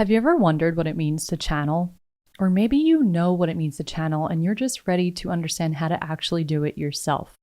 Have you ever wondered what it means to channel? Or maybe you know what it means to channel and you're just ready to understand how to actually do it yourself.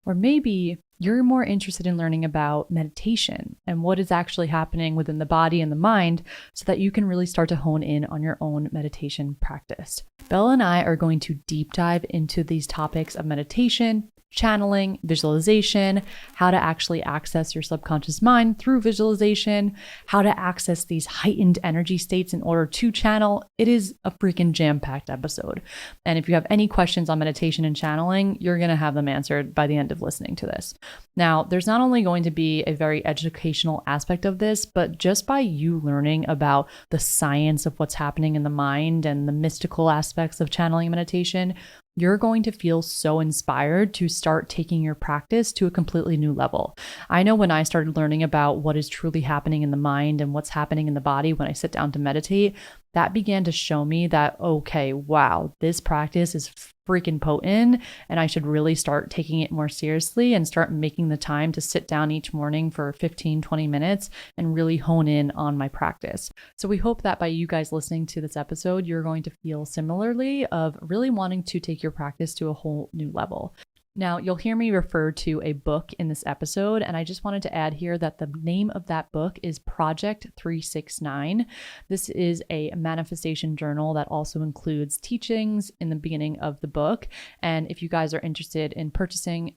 Or maybe you're more interested in learning about meditation and what is actually happening within the body and the mind so that you can really start to hone in on your own meditation practice. Bella and I are going to deep dive into these topics of meditation, channeling, visualization, how to actually access your subconscious mind through visualization, how to access these heightened energy states in order to channel. It is a freaking jam-packed episode. And if you have any questions on meditation and channeling, you're going to have them answered by the end of listening to this. Now, there's not only going to be a very educational aspect of this, but just by you learning about the science of what's happening in the mind and the mystical aspects of channeling and meditation, you're going to feel so inspired to start taking your practice to a completely new level. I know when I started learning about what is truly happening in the mind and what's happening in the body when I sit down to meditate, that began to show me that, okay, wow, this practice is freaking potent and I should really start taking it more seriously and start making the time to sit down each morning for 15, 20 minutes and really hone in on my practice. So we hope that by you guys listening to this episode, you're going to feel similarly of really wanting to take your practice to a whole new level. Now, you'll hear me refer to a book in this episode, and I just wanted to add here that the name of that book is Project 369. This is a manifestation journal that also includes teachings in the beginning of the book. And if you guys are interested in purchasing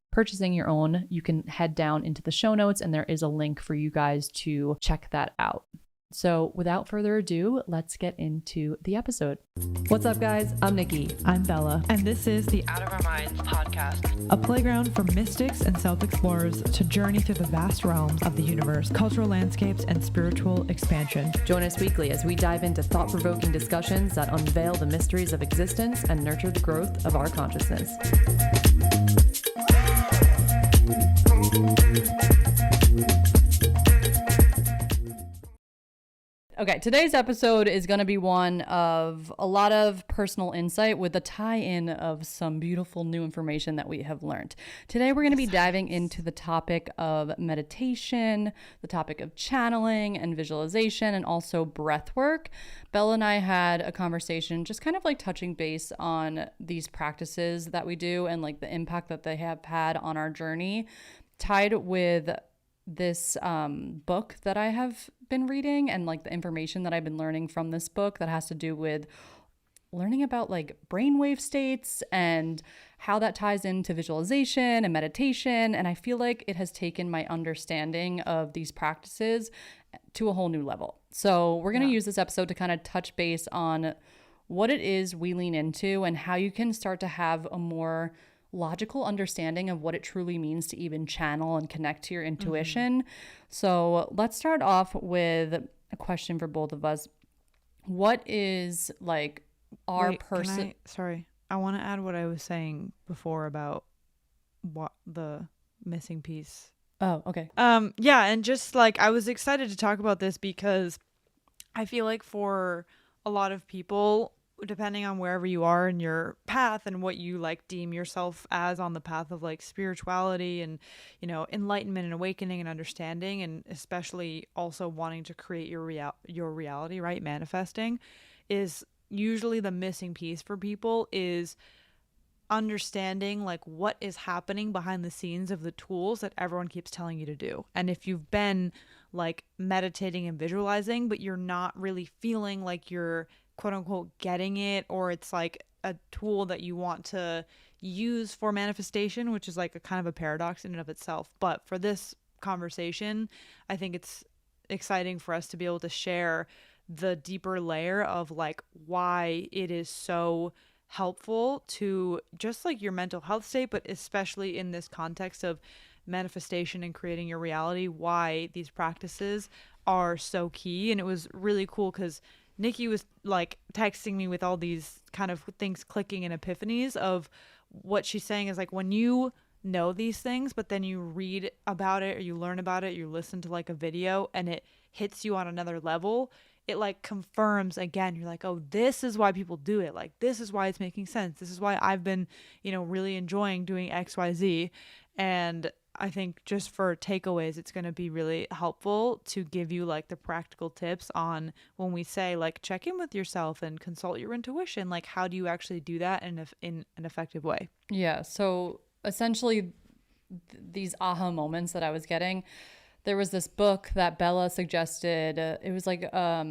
your own, you can head down into the show notes, and there is a link for you guys to check that out. So without further ado, let's get into the episode. What's up, guys? I'm Nikki. I'm Bella. And this is the Out of Our Minds podcast, a playground for mystics and self-explorers to journey through the vast realms of the universe, cultural landscapes, and spiritual expansion. Join us weekly as we dive into thought-provoking discussions that unveil the mysteries of existence and nurture the growth of our consciousness. Okay, today's episode is going to be one of a lot of personal insight with the tie-in of some beautiful new information that we have learned. Today, we're going to be diving into the topic of meditation, the topic of channeling and visualization, and also breath work. Bella and I had a conversation just kind of like touching base on these practices that we do and like the impact that they have had on our journey, tied with this book that I have been reading and like the information that I've been learning from this book that has to do with learning about like brainwave states and how that ties into visualization and meditation. And I feel like it has taken my understanding of these practices to a whole new level. So we're going to use this episode to kind of touch base on what it is we lean into and how you can start to have a more logical understanding of what it truly means to even channel and connect to your intuition. So let's start off with a question for both of us. What is like our person? I want to add what I was saying before about what the missing piece. Oh, okay. Yeah, and just like I was excited to talk about this because I feel like for a lot of people, depending on wherever you are in your path and what you like deem yourself as on the path of like spirituality and, you know, enlightenment and awakening and understanding, and especially also wanting to create your reality, right? Manifesting is usually the missing piece for people is understanding like what is happening behind the scenes of the tools that everyone keeps telling you to do. And if you've been like meditating and visualizing, but you're not really feeling like you're quote unquote getting it, or it's like a tool that you want to use for manifestation, which is like a kind of a paradox in and of itself. But for this conversation, I think it's exciting for us to be able to share the deeper layer of like why it is so helpful to just like your mental health state, but especially in this context of manifestation and creating your reality, why these practices are so key. And it was really cool because Nikki was like texting me with all these kind of things clicking and epiphanies of what she's saying is like when you know these things, but then you read about it or you learn about it, you listen to like a video and it hits you on another level, it like confirms again, you're like, oh, this is why people do it. Like, this is why it's making sense. This is why I've been, you know, really enjoying doing XYZ. And I think just for takeaways, it's going to be really helpful to give you like the practical tips on when we say like check in with yourself and consult your intuition, like how do you actually do that in an effective way? Yeah. So essentially, these aha moments that I was getting, there was this book that Bella suggested. It was like a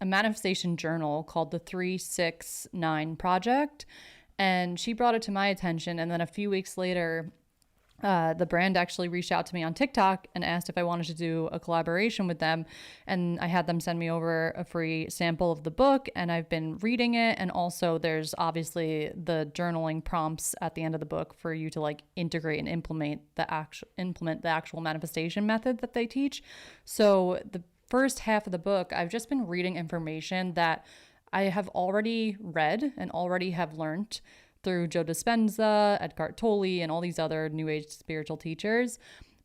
manifestation journal called the 369 Project. And she brought it to my attention. And then a few weeks later, the brand actually reached out to me on TikTok and asked if I wanted to do a collaboration with them. And I had them send me over a free sample of the book, and I've been reading it. And also there's obviously the journaling prompts at the end of the book for you to like integrate and implement the actual manifestation method that they teach. So the first half of the book, I've just been reading information that I have already read and already have learned through Joe Dispenza, Eckhart Tolle, and all these other New Age spiritual teachers.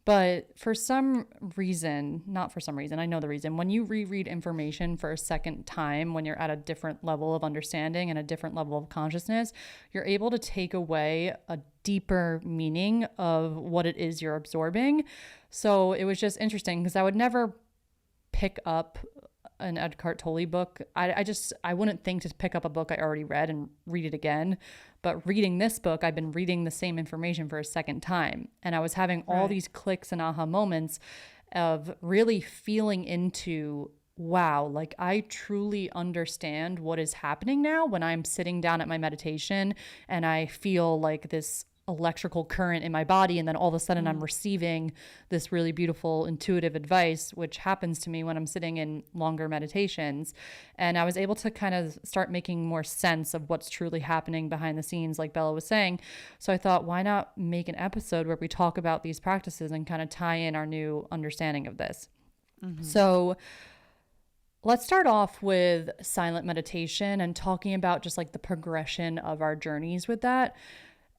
But for some reason, not for some reason, I know the reason, when you reread information for a second time, when you're at a different level of understanding and a different level of consciousness, you're able to take away a deeper meaning of what it is you're absorbing. So it was just interesting because I would never pick up an Eckhart Tolle book. I wouldn't think to pick up a book I already read and read it again. But reading this book, I've been reading the same information for a second time. And I was having all these clicks and aha moments of really feeling into, wow, like I truly understand what is happening now when I'm sitting down at my meditation and I feel like this electrical current in my body, and then all of a sudden I'm receiving this really beautiful intuitive advice, which happens to me when I'm sitting in longer meditations. And I was able to kind of start making more sense of what's truly happening behind the scenes, like Bella was saying. So I thought, why not make an episode where we talk about these practices and kind of tie in our new understanding of this? So let's start off with silent meditation and talking about just like the progression of our journeys with that.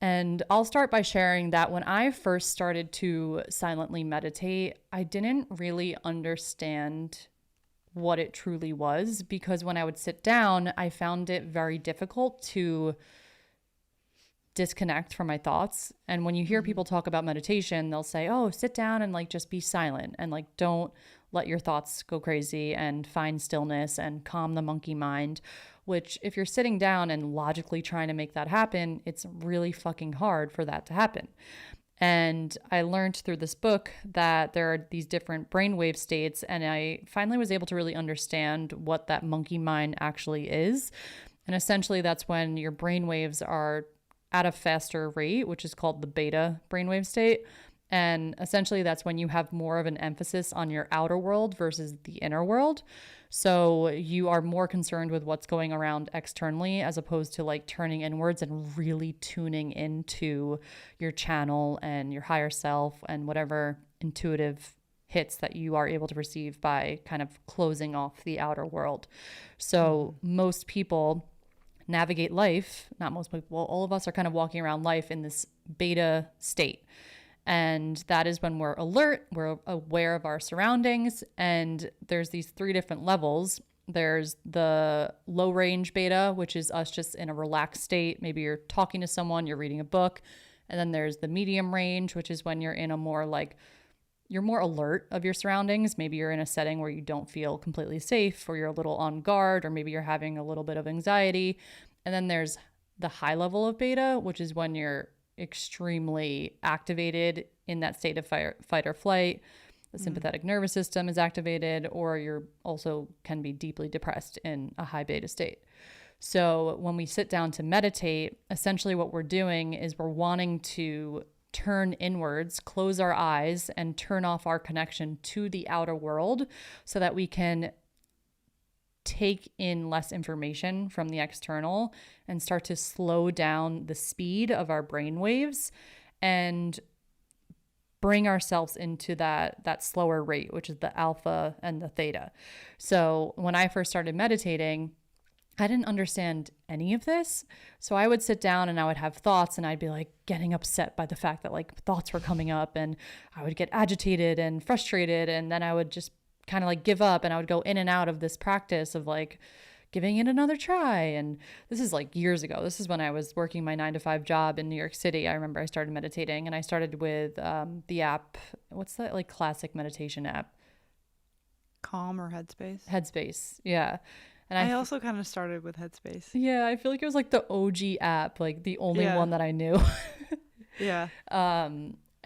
And I'll start by sharing that when I first started to silently meditate, I didn't really understand what it truly was, because when I would sit down, I found it very difficult to disconnect from my thoughts. And when you hear people talk about meditation, they'll say, oh, sit down and like just be silent and like don't let your thoughts go crazy and find stillness and calm the monkey mind. Which, if you're sitting down and logically trying to make that happen, it's really fucking hard for that to happen. And I learned through this book that there are these different brainwave states, and I finally was able to really understand what that monkey mind actually is. And essentially, that's when your brainwaves are at a faster rate, which is called the beta brainwave state. And essentially, that's when you have more of an emphasis on your outer world versus the inner world. So you are more concerned with what's going around externally, as opposed to like turning inwards and really tuning into your channel and your higher self and whatever intuitive hits that you are able to receive by kind of closing off the outer world. So most people navigate life, not most people, well, all of us are kind of walking around life in this beta state. And that is when we're alert, we're aware of our surroundings. And there's these three different levels. There's the low range beta, which is us just in a relaxed state. Maybe you're talking to someone, you're reading a book. And then there's the medium range, which is when you're in a more like, you're more alert of your surroundings. Maybe you're in a setting where you don't feel completely safe, or you're a little on guard, or maybe you're having a little bit of anxiety. And then there's the high level of beta, which is when you're extremely activated in that state of fight or flight. The sympathetic nervous system is activated, or you're also can be deeply depressed in a high beta state. So when we sit down to meditate, essentially what we're doing is we're wanting to turn inwards, close our eyes, and turn off our connection to the outer world so that we can take in less information from the external and start to slow down the speed of our brain waves and bring ourselves into that slower rate, which is the alpha and the theta. So when I first started meditating, I didn't understand any of this. So I would sit down and I would have thoughts, and I'd be like getting upset by the fact that like thoughts were coming up, and I would get agitated and frustrated, and then I would just kind of like give up, and I would go in and out of this practice of like giving it another try. And this is like years ago. This is when I was working my 9 to 5 job in New York City. I remember I started meditating, and I started with the app. What's that like classic meditation app? Calm or Headspace? Headspace. Yeah. And I also kind of started with Headspace. yeah, I feel like it was like the OG app, like the only Yeah. one that I knew. Yeah.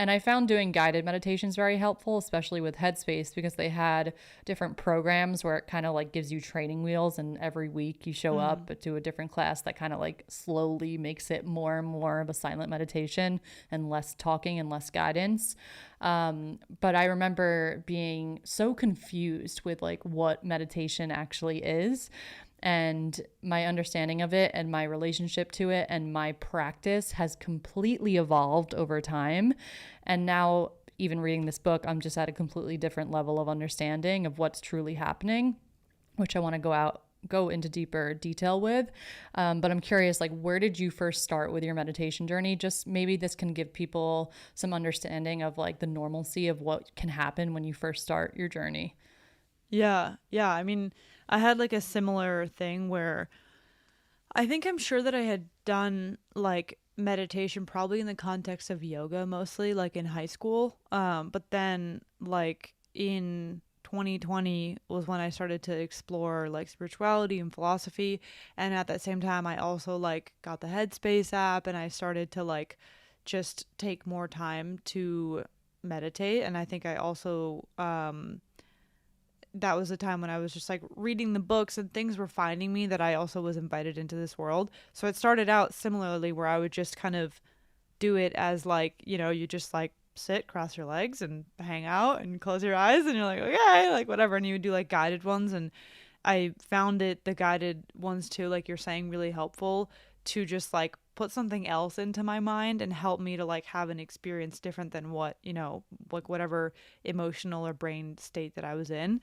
And I found doing guided meditations very helpful, especially with Headspace, because they had different programs where it kind of like gives you training wheels, and every week you show up to a different class that kind of like slowly makes it more and more of a silent meditation and less talking and less guidance. But I remember being so confused with like what meditation actually is. And my understanding of it and my relationship to it and my practice has completely evolved over time. And now, even reading this book, I'm just at a completely different level of understanding of what's truly happening, which I want to go into deeper detail with. But I'm curious, like, where did you first start with your meditation journey? Just maybe this can give people some understanding of like the normalcy of what can happen when you first start your journey. Yeah. Yeah. I mean, I had like a similar thing where I'm sure that I had done like meditation probably in the context of yoga mostly like in high school. But then like in 2020 was when I started to explore like spirituality and philosophy. And at that same time, I also like got the Headspace app, and I started to like just take more time to meditate. And I think I also, that was a time when I was just like reading the books and things were finding me, that I also was invited into this world. So it started out similarly where I would just kind of do it as like, you just like sit, cross your legs and hang out and close your eyes, and you're like, okay, like whatever. And you would do like guided ones. And I found the guided ones too, like you're saying, really helpful to just like put something else into my mind and help me to like have an experience different than what, like whatever emotional or brain state that I was in.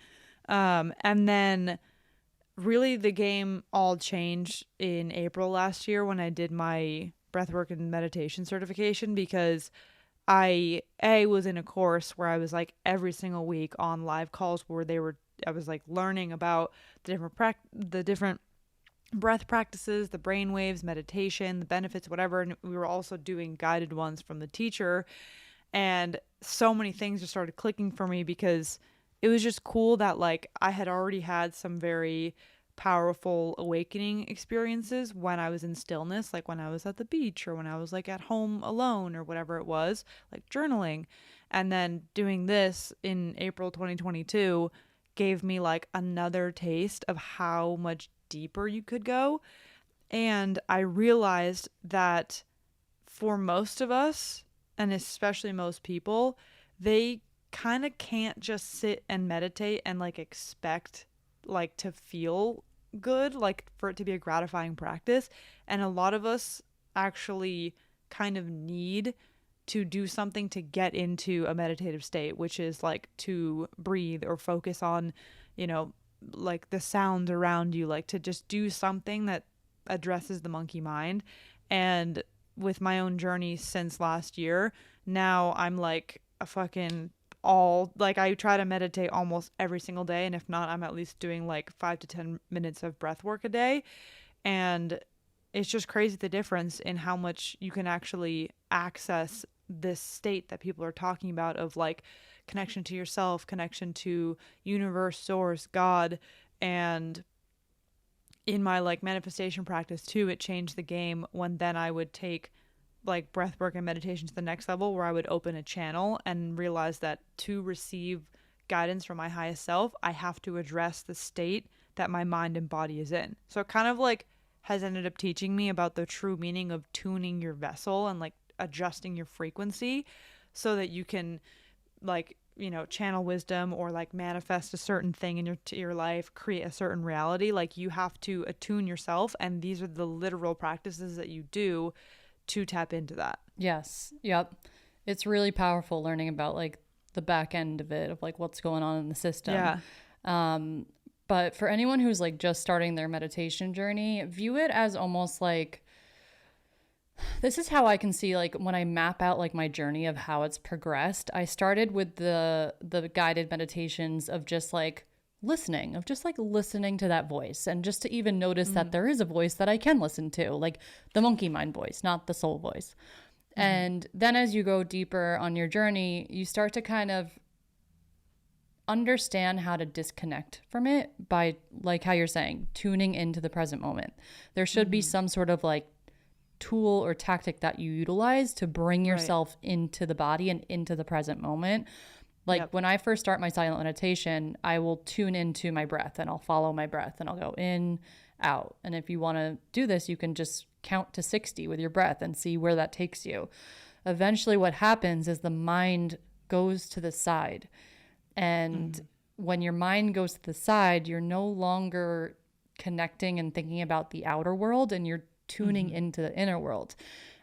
And then really the game all changed in April last year when I did my breathwork and meditation certification, because I was in a course where I was like every single week on live calls where I was like learning about the different breath practices, the brain waves, meditation, the benefits, whatever. And we were also doing guided ones from the teacher. And so many things just started clicking for me, because it was just cool that like I had already had some very powerful awakening experiences when I was in stillness, like when I was at the beach or when I was like at home alone or whatever it was, like journaling. And then doing this in April 2022 gave me like another taste of how much deeper you could go. And I realized that for most of us, and especially most people, they kind of can't just sit and meditate and like expect like to feel good, like for it to be a gratifying practice. And a lot of us actually kind of need to do something to get into a meditative state, which is like to breathe or focus on, like the sounds around you, like to just do something that addresses the monkey mind. And with my own journey since last year, now I'm like a fucking I try to meditate almost every single day, and if not, I'm at least doing like 5 to 10 minutes of breath work a day. And it's just crazy the difference in how much you can actually access this state that people are talking about, of like connection to yourself, connection to universe, source, God. And in my like manifestation practice too, it changed the game when then I would take like breath work and meditation to the next level, where I would open a channel and realize that to receive guidance from my highest self, I have to address the state that my mind and body is in. So it kind of like has ended up teaching me about the true meaning of tuning your vessel and like adjusting your frequency so that you can like, channel wisdom or like manifest a certain thing in your life, create a certain reality. Like you have to attune yourself, and these are the literal practices that you do to tap into that. Yes. Yep. It's really powerful learning about like the back end of it, of like what's going on in the system. Yeah. But for anyone who's like just starting their meditation journey, view it as almost like, this is how I can see like when I map out like my journey of how it's progressed. I started with the guided meditations of just like listening, of just like listening to that voice, and just to even notice that there is a voice that I can listen to, like the monkey mind voice, not the soul voice. And then as you go deeper on your journey, you start to kind of understand how to disconnect from it by, like how you're saying, tuning into the present moment. There should be some sort of like tool or tactic that you utilize to bring yourself into the body and into the present moment. Like when I first start my silent meditation, I will tune into my breath and I'll follow my breath and I'll go in, out. And if you want to do this, you can just count to 60 with your breath and see where that takes you. Eventually what happens is the mind goes to the side. And when your mind goes to the side, you're no longer connecting and thinking about the outer world, and you're tuning into the inner world.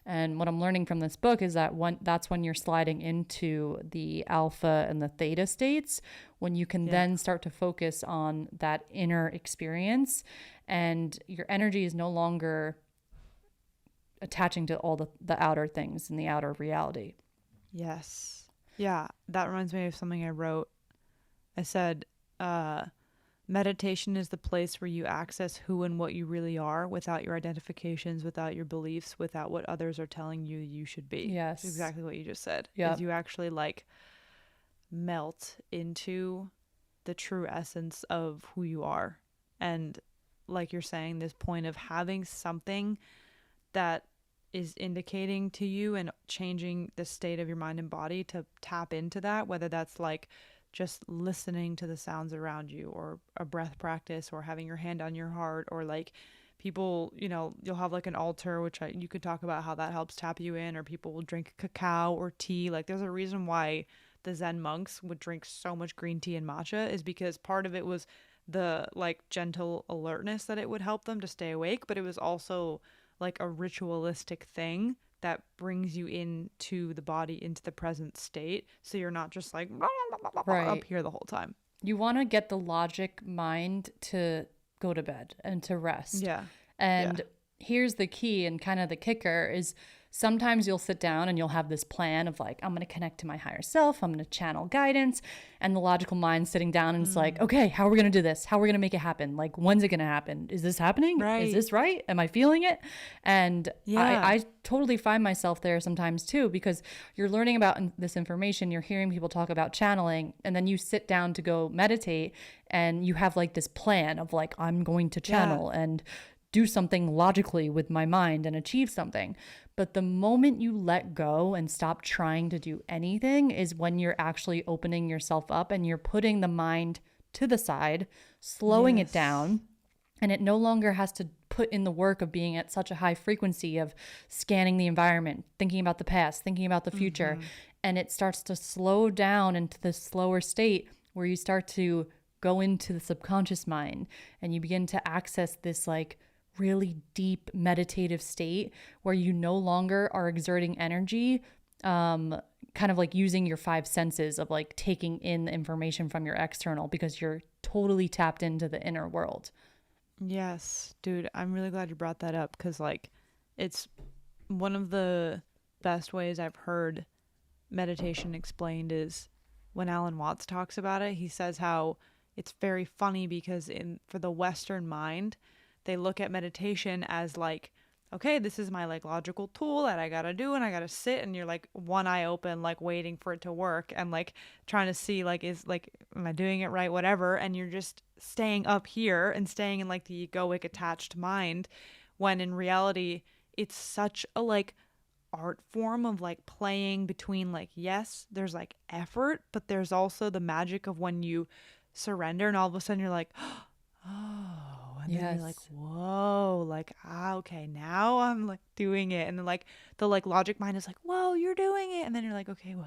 And what I'm learning from this book is that that's when you're sliding into the alpha and the theta states, when you can then start to focus on that inner experience, and your energy is no longer attaching to all the outer things and the outer reality. Yes. Yeah, that reminds me of something I wrote. I said, meditation is the place where you access who and what you really are without your identifications, without your beliefs, without what others are telling you you should be. Yes. It's exactly what you just said. Yeah. Is you actually like melt into the true essence of who you are. And like you're saying, this point of having something that is indicating to you and changing the state of your mind and body to tap into that, whether that's like just listening to the sounds around you, or a breath practice, or having your hand on your heart, or like people, you know, you'll have like an altar, which you could talk about how that helps tap you in, or people will drink cacao or tea. Like there's a reason why the Zen monks would drink so much green tea and matcha, is because part of it was the like gentle alertness that it would help them to stay awake, but it was also like a ritualistic thing that brings you into the body, into the present state, so you're not just like up here the whole time. You want to get the logic mind to go to bed and to rest. Yeah. And here's the key, and kind of the kicker is, sometimes you'll sit down and you'll have this plan of like, I'm going to connect to my higher self, I'm going to channel guidance, and the logical mind sitting down and it's like, okay, how are we going to do this? How are we going to make it happen? Like, when's it going to happen? Is this happening? Right. Is this right? Am I feeling it? And I totally find myself there sometimes too, because you're learning about this information, you're hearing people talk about channeling, and then you sit down to go meditate and you have like this plan of like, I'm going to channel and do something logically with my mind and achieve something. But the moment you let go and stop trying to do anything is when you're actually opening yourself up and you're putting the mind to the side, slowing it down, and it no longer has to put in the work of being at such a high frequency of scanning the environment, thinking about the past, thinking about the future. And it starts to slow down into this slower state where you start to go into the subconscious mind and you begin to access this like really deep meditative state where you no longer are exerting energy, kind of like using your five senses of like taking in the information from your external, because you're totally tapped into the inner world. Yes, dude, I'm really glad you brought that up, because like it's one of the best ways I've heard meditation explained is when Alan Watts talks about it. He says how it's very funny because for the Western mind, they look at meditation as like, okay, this is my like logical tool that I gotta do, and I gotta sit, and you're like one eye open, like waiting for it to work, and like trying to see like, is like, am I doing it right, whatever, and you're just staying up here and staying in like the egoic attached mind, when in reality it's such a like art form of like playing between like, yes, there's like effort, but there's also the magic of when you surrender and all of a sudden you're like, oh, and then you're like, whoa, like, okay, now I'm like doing it, and then like the like logic mind is like, whoa, you're doing it, and then you're like, okay, well,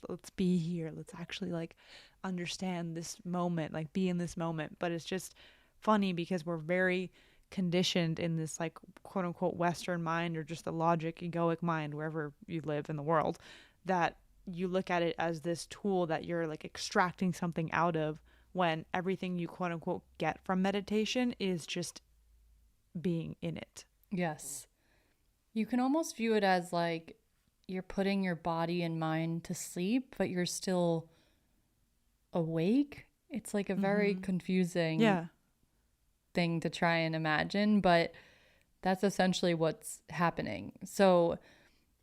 let's be here, let's actually like understand this moment, like be in this moment. But it's just funny because we're very conditioned in this like quote unquote Western mind, or just the logic egoic mind, wherever you live in the world, that you look at it as this tool that you're like extracting something out of, when everything you quote unquote get from meditation is just being in it. Yes. You can almost view it as like you're putting your body and mind to sleep, but you're still awake It's like a very confusing Yeah. thing to try and imagine, but that's essentially what's happening. So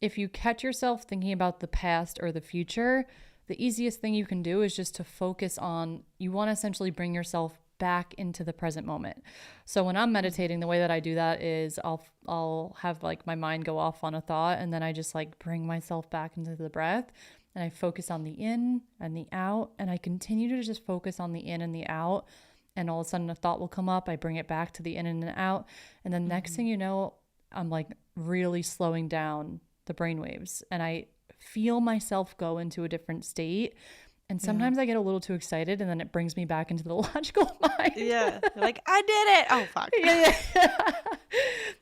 if you catch yourself thinking about the past or the future, the easiest thing you can do is just to focus on, you want to essentially bring yourself back into the present moment. So when I'm meditating, the way that I do that is I'll have like my mind go off on a thought, and then I just like bring myself back into the breath, and I focus on the in and the out, and I continue to just focus on the in and the out. And all of a sudden a thought will come up. I bring it back to the in and out. And then next thing you know, I'm like really slowing down the brainwaves, and I feel myself go into a different state. And sometimes I get a little too excited, and then it brings me back into the logical mind. Yeah. You're like, I did it. Oh, fuck. Yeah.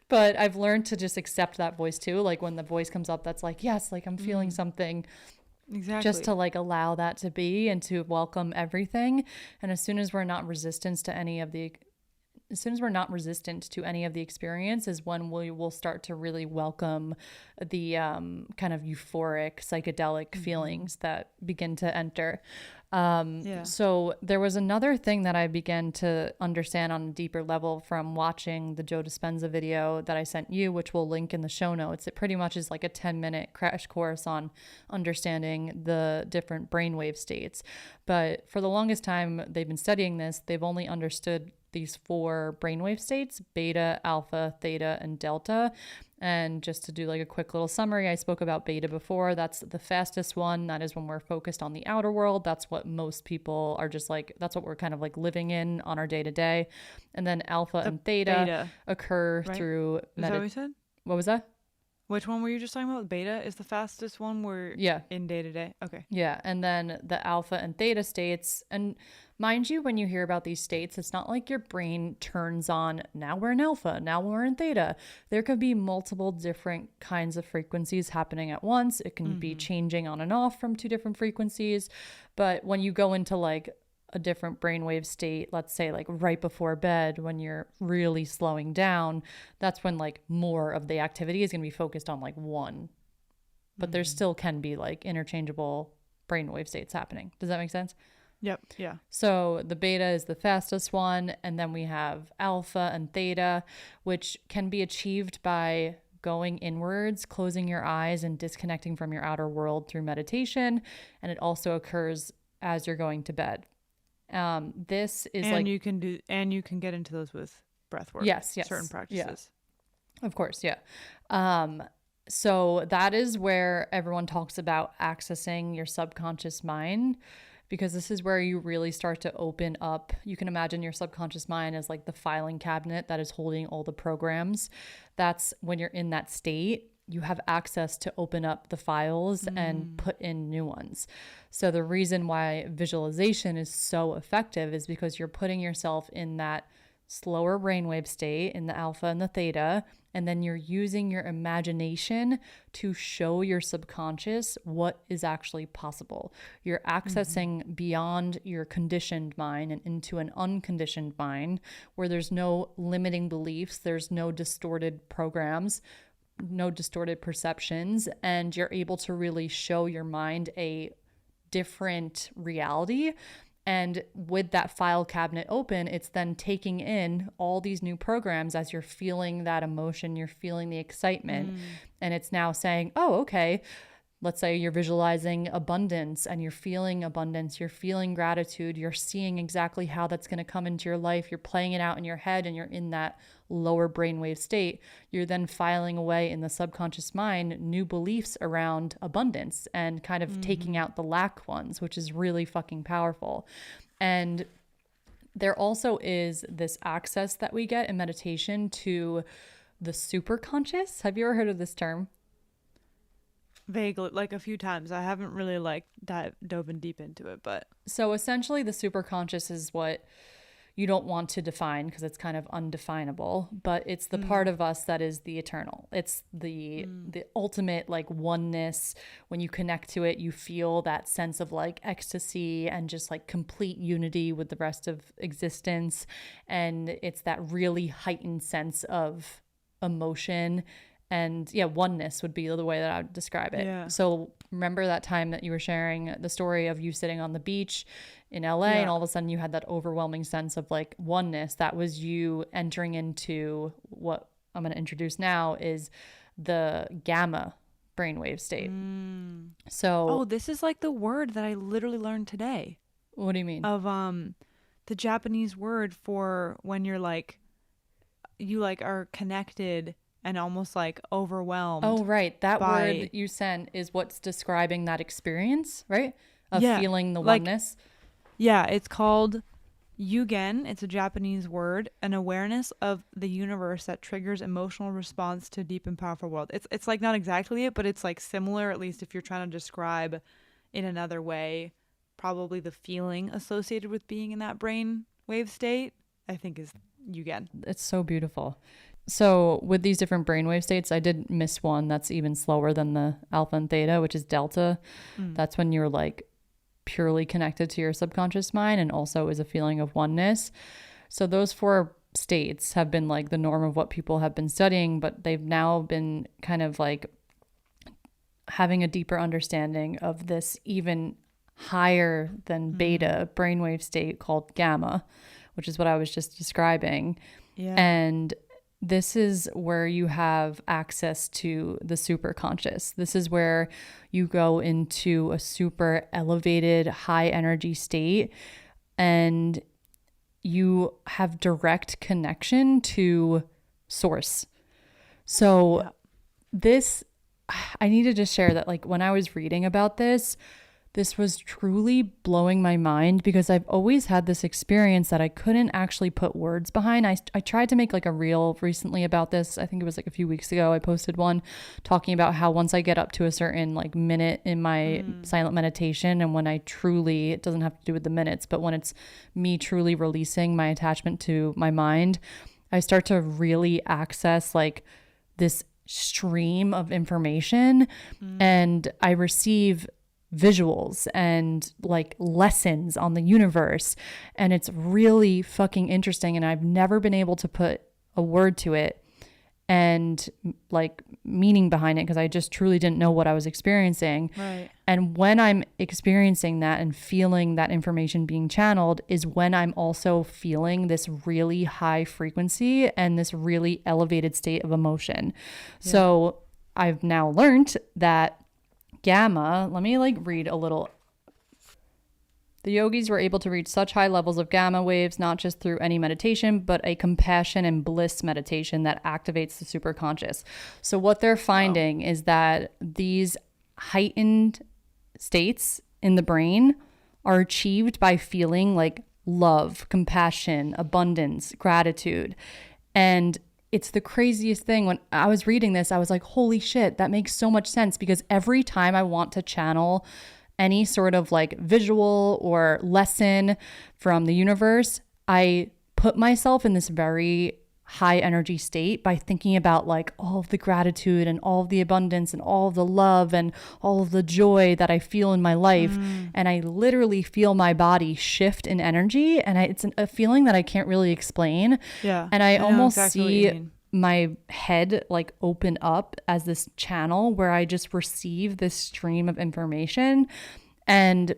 But I've learned to just accept that voice too. Like when the voice comes up, that's like, yes, like I'm feeling something. Exactly. Just to like allow that to be and to welcome everything. And as soon as we're not resistant to any of the experience is when we will start to really welcome the kind of euphoric psychedelic feelings that begin to enter. So there was another thing that I began to understand on a deeper level from watching the Joe Dispenza video that I sent you, which we'll link in the show notes. It pretty much is like a 10-minute crash course on understanding the different brainwave states. But for the longest time they've been studying this, they've only understood these 4 brainwave states: beta, alpha, theta, and delta. And just to do like a quick little summary, I spoke about beta before. That's the fastest one. That is when we're focused on the outer world. That's what most people are just like, that's what we're kind of like living in on our day to day. And then alpha and theta occur through Is that what you said? What was that? Which one were you just talking about? Beta is the fastest one. We're in day to day. Okay. Yeah. And then the alpha and theta states. And mind you, when you hear about these states, it's not like your brain turns on, now we're in alpha, now we're in theta. There could be multiple different kinds of frequencies happening at once. It can be changing on and off from 2 different frequencies. But when you go into like a different brainwave state, let's say like right before bed, when you're really slowing down, that's when like more of the activity is going to be focused on like one. But there still can be like interchangeable brainwave states happening. Does that make sense? Yep. Yeah. So the beta is the fastest one, and then we have alpha and theta, which can be achieved by going inwards, closing your eyes, and disconnecting from your outer world through meditation. And it also occurs as you're going to bed. This is you can get into those with breath work. Yes. Certain practices. Yeah. Of course. Yeah. So that is where everyone talks about accessing your subconscious mind, because this is where you really start to open up. You can imagine your subconscious mind as like the filing cabinet that is holding all the programs. That's when you're in that state, you have access to open up the files and put in new ones. So the reason why visualization is so effective is because you're putting yourself in that slower brainwave state in the alpha and the theta, and then you're using your imagination to show your subconscious what is actually possible. You're accessing beyond your conditioned mind and into an unconditioned mind where there's no limiting beliefs, there's no distorted programs, no distorted perceptions, and you're able to really show your mind a different reality. And with that file cabinet open, it's then taking in all these new programs as you're feeling that emotion, you're feeling the excitement. And it's now saying, oh, okay, let's say you're visualizing abundance and you're feeling abundance, you're feeling gratitude, you're seeing exactly how that's going to come into your life, you're playing it out in your head and you're in that lower brainwave state. You're then filing away in the subconscious mind new beliefs around abundance and kind of taking out the lack ones, which is really fucking powerful. And there also is this access that we get in meditation to the superconscious. Have you ever heard of this term? Vaguely, like a few times. I haven't really dove in deep into it, but so essentially the superconscious is what you don't want to define because it's kind of undefinable, but it's the part of us that is the eternal. It's the ultimate like oneness. When you connect to it, you feel that sense of like ecstasy and just like complete unity with the rest of existence. And it's that really heightened sense of emotion. And yeah, oneness would be the way that I would describe it. Yeah. So remember that time that you were sharing the story of you sitting on the beach in LA, and Yeah. all of a sudden you had that overwhelming sense of like oneness. That was you entering into what I'm going to introduce now is the gamma brainwave state. Oh, So, this is like the word that I literally learned today what do you mean? of the Japanese word for when you're like you like are connected and almost like Oh, overwhelmed right. That word by that you sent is what's describing that experience, right? Of yeah, feeling the like oneness. yeah, it's called Yugen. It's a Japanese word, an awareness of the universe that triggers emotional response to a deep and powerful world. It's like not exactly it, but it's like similar, at least if you're trying to describe in another way, probably the feeling associated with being in that brain wave state, I think is Yugen. It's so beautiful. So, with these different brainwave states, I did miss one that's even slower than the alpha and theta, which is delta. That's when you're like purely connected to your subconscious mind and also is a feeling of oneness. So, those four states have been like the norm of what people have been studying, but they've now been kind of like having a deeper understanding of this even higher than beta brainwave state called gamma, which is what I was just describing. Yeah. And this is where you have access to the super conscious. This is where you go into a super elevated, high energy state and you have direct connection to source. So, Yeah. this, I need to just share that, like, when I was reading about this was truly blowing my mind because I've always had this experience that I couldn't actually put words behind. I tried to make like a reel recently about this. I think it was like a few weeks ago. I posted one talking about how once I get up to a certain like minute in my silent meditation, and when I truly, it doesn't have to do with the minutes, but when it's me truly releasing my attachment to my mind, I start to really access like this stream of information and I receive visuals and like lessons on the universe, and it's really fucking interesting, and I've never been able to put a word to it and like meaning behind it because I just truly didn't know what I was experiencing. Right. And when I'm experiencing that and feeling that information being channeled is when I'm also feeling this really high frequency and this really elevated state of emotion. So I've now learned that gamma, let me like read a little. The yogis were able to reach such high levels of gamma waves, not just through any meditation, but a compassion and bliss meditation that activates the superconscious. So what they're finding is that these heightened states in the brain are achieved by feeling like love, compassion, abundance, gratitude. And it's the craziest thing. When I was reading this, I was like, holy shit, that makes so much sense, because every time I want to channel any sort of like visual or lesson from the universe, I put myself in this very high energy state by thinking about like all of the gratitude and all of the abundance and all of the love and all of the joy that I feel in my life. And I literally feel my body shift in energy, and it's a feeling that I can't really explain. Yeah. And I know almost exactly what you see mean. my head like open up as this channel where I just receive this stream of information. And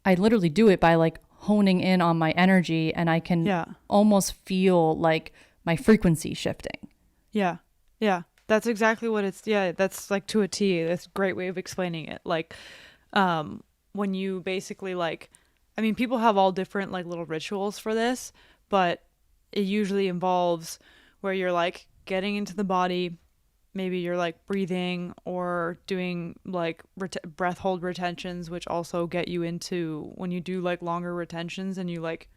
I literally do it by like honing in on my energy, and I can almost feel like my frequency shifting. Yeah. Yeah. That's exactly what it's, yeah, that's like to a T. That's a great way of explaining it. Like, when you basically like, I mean, people have all different like little rituals for this, but it usually involves where you're like getting into the body, maybe you're like breathing or doing like breath hold retentions, which also get you into when you do like longer retentions and you like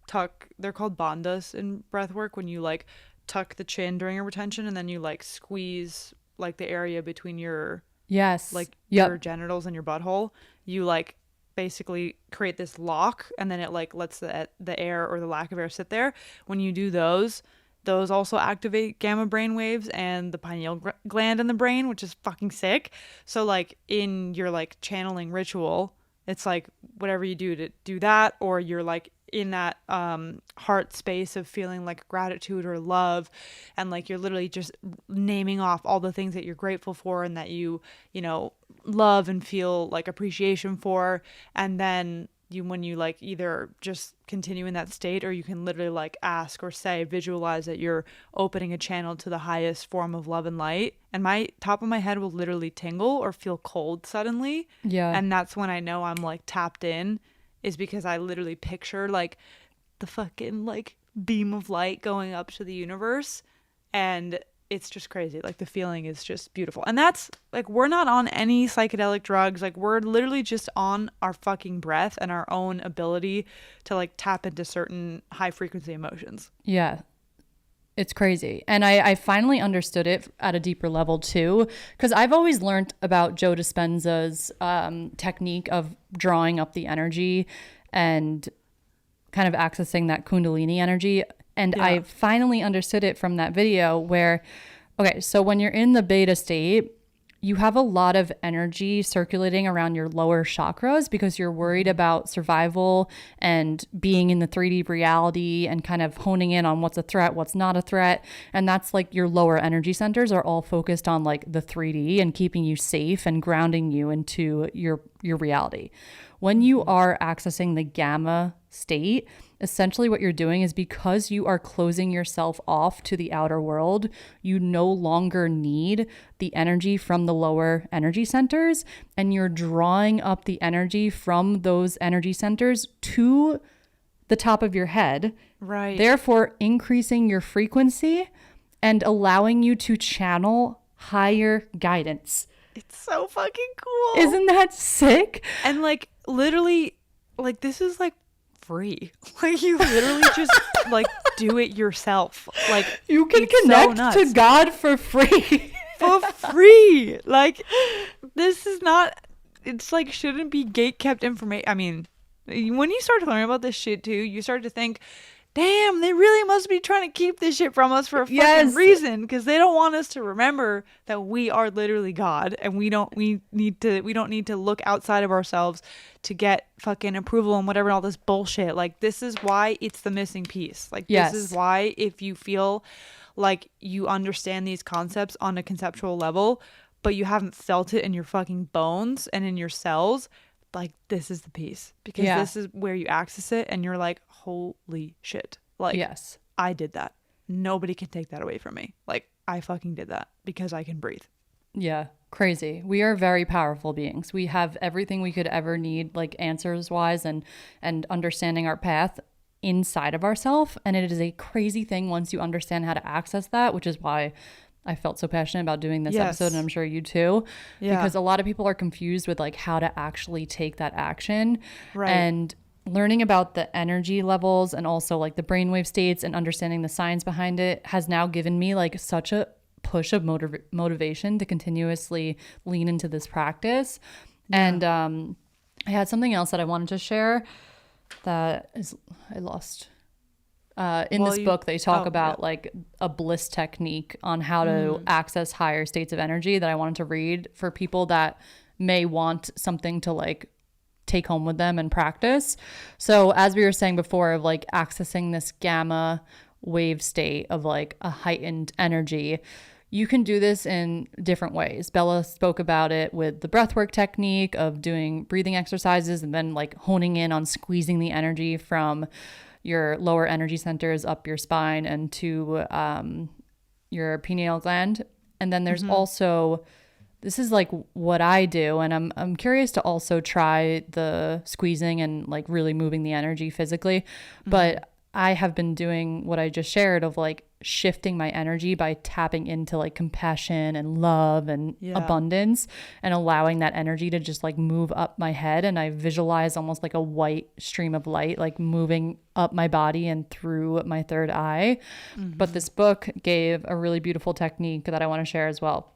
tuck, they're called bandhas in breath work, when you like tuck the chin during a retention and then you like squeeze like the area between your your genitals and your butthole. You like basically create this lock, and then it like lets the air or the lack of air sit there. When you do those also activate gamma brain waves and the pineal gland in the brain, which is fucking sick. So like in your like channeling ritual, it's like whatever you do to do that, or you're like in that heart space of feeling like gratitude or love, and like you're literally just naming off all the things that you're grateful for and that you know love and feel like appreciation for, and then when you like either just continue in that state, or you can literally like ask or say, visualize that you're opening a channel to the highest form of love and light, and my top of my head will literally tingle or feel cold suddenly. Yeah. And that's when I know I'm like tapped in, is because I literally picture like the fucking like beam of light going up to the universe, and it's just crazy. Like the feeling is just beautiful. And that's like, we're not on any psychedelic drugs. Like we're literally just on our fucking breath and our own ability to like tap into certain high frequency emotions. Yeah. It's crazy. And I finally understood it at a deeper level too, because I've always learned about Joe Dispenza's technique of drawing up the energy and kind of accessing that Kundalini energy. And I finally understood it from that video where, okay, so when you're in the beta state, you have a lot of energy circulating around your lower chakras because you're worried about survival and being in the 3D reality and kind of honing in on what's a threat, what's not a threat. And that's like your lower energy centers are all focused on like the 3D and keeping you safe and grounding you into your reality. When you are accessing the gamma state, essentially what you're doing is, because you are closing yourself off to the outer world, you no longer need the energy from the lower energy centers, and you're drawing up the energy from those energy centers to the top of your head. Right. Therefore, increasing your frequency and allowing you to channel higher guidance. It's so fucking cool. Isn't that sick? And like literally, like this is like free. Like you literally just like do it yourself. Like You can it's connect so to God for free. for free. Like this is not, it's like shouldn't be gate kept information. I mean, when you start to learn about this shit too, you start to think, damn, they really must be trying to keep this shit from us for a fucking reason, because they don't want us to remember that we are literally God, and we don't need to look outside of ourselves to get fucking approval and whatever and all this bullshit. Like this is why it's the missing piece. Like this is why, if you feel like you understand these concepts on a conceptual level, but you haven't felt it in your fucking bones and in your cells, like this is the piece, because this is where you access it and you're like, holy shit. Like, Yes. I did that. Nobody can take that away from me. Like I fucking did that because I can breathe. Yeah. Crazy. We are very powerful beings. We have everything we could ever need, like answers wise and understanding our path inside of ourselves. And it is a crazy thing once you understand how to access that, which is why I felt so passionate about doing this episode, and I'm sure you too, because a lot of people are confused with like how to actually take that action. Right. And learning about the energy levels and also like the brainwave states and understanding the science behind it has now given me like such a push of motivation to continuously lean into this practice. And I had something else that I wanted to share that is, I lost. In this book, they talk about like a bliss technique on how to access higher states of energy that I wanted to read for people that may want something to like take home with them and practice. So as we were saying before, of like accessing this gamma wave state of like a heightened energy, you can do this in different ways. Bella spoke about it with the breathwork technique of doing breathing exercises and then like honing in on squeezing the energy from your lower energy centers up your spine and to your pineal gland. And then there's also, this is like what I do, and I'm curious to also try the squeezing and like really moving the energy physically. But I have been doing what I just shared of like shifting my energy by tapping into like compassion and love and abundance and allowing that energy to just like move up my head. And I visualize almost like a white stream of light like moving up my body and through my third eye. But this book gave a really beautiful technique that I want to share as well.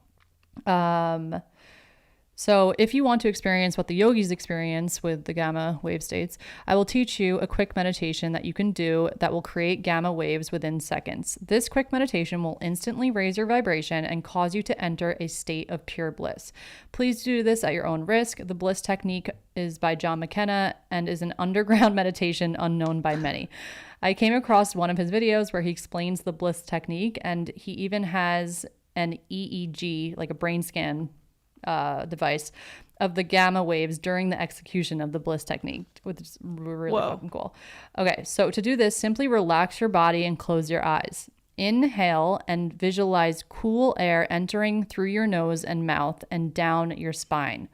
So if you want to experience what the yogis experience with the gamma wave states, I will teach you a quick meditation that you can do that will create gamma waves within seconds. This quick meditation will instantly raise your vibration and cause you to enter a state of pure bliss. Please do this at your own risk. The bliss technique is by John McKenna and is an underground meditation unknown by many. I came across one of his videos where he explains the bliss technique, and he even has an EEG, like a brain scan device of the gamma waves during the execution of the bliss technique, which is really fucking cool. Okay, so to do this, simply relax your body and close your eyes. Inhale and visualize cool air entering through your nose and mouth and down your spine.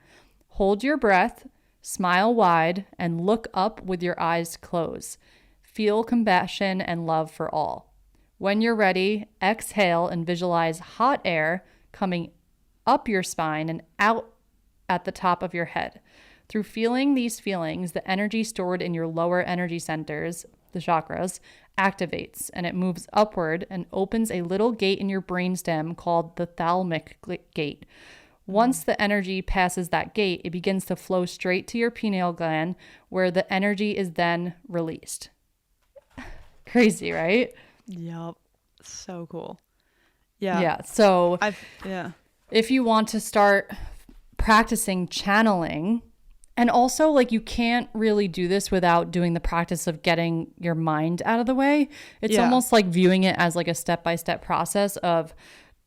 Hold your breath, smile wide, and look up with your eyes closed. Feel compassion and love for all. When you're ready, exhale and visualize hot air coming up your spine and out at the top of your head. Through feeling these feelings, the energy stored in your lower energy centers, the chakras, activates, and it moves upward and opens a little gate in your brainstem called the thalamic gate. Once the energy passes that gate, it begins to flow straight to your pineal gland, where the energy is then released. Crazy, right? Yup. So cool. Yeah. Yeah. So yeah. If you want to start practicing channeling, and also like you can't really do this without doing the practice of getting your mind out of the way. It's almost like viewing it as like a step-by-step process of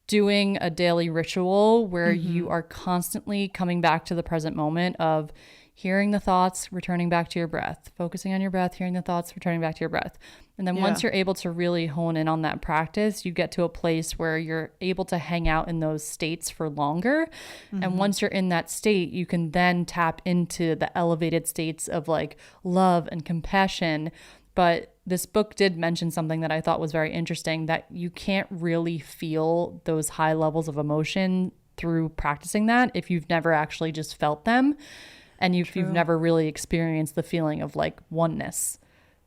doing a daily ritual where you are constantly coming back to the present moment of hearing the thoughts, returning back to your breath, focusing on your breath, hearing the thoughts, returning back to your breath. And then once you're able to really hone in on that practice, you get to a place where you're able to hang out in those states for longer. And once you're in that state, you can then tap into the elevated states of like love and compassion. But this book did mention something that I thought was very interesting, that you can't really feel those high levels of emotion through practicing that if you've never actually just felt them. And if you've never really experienced the feeling of like oneness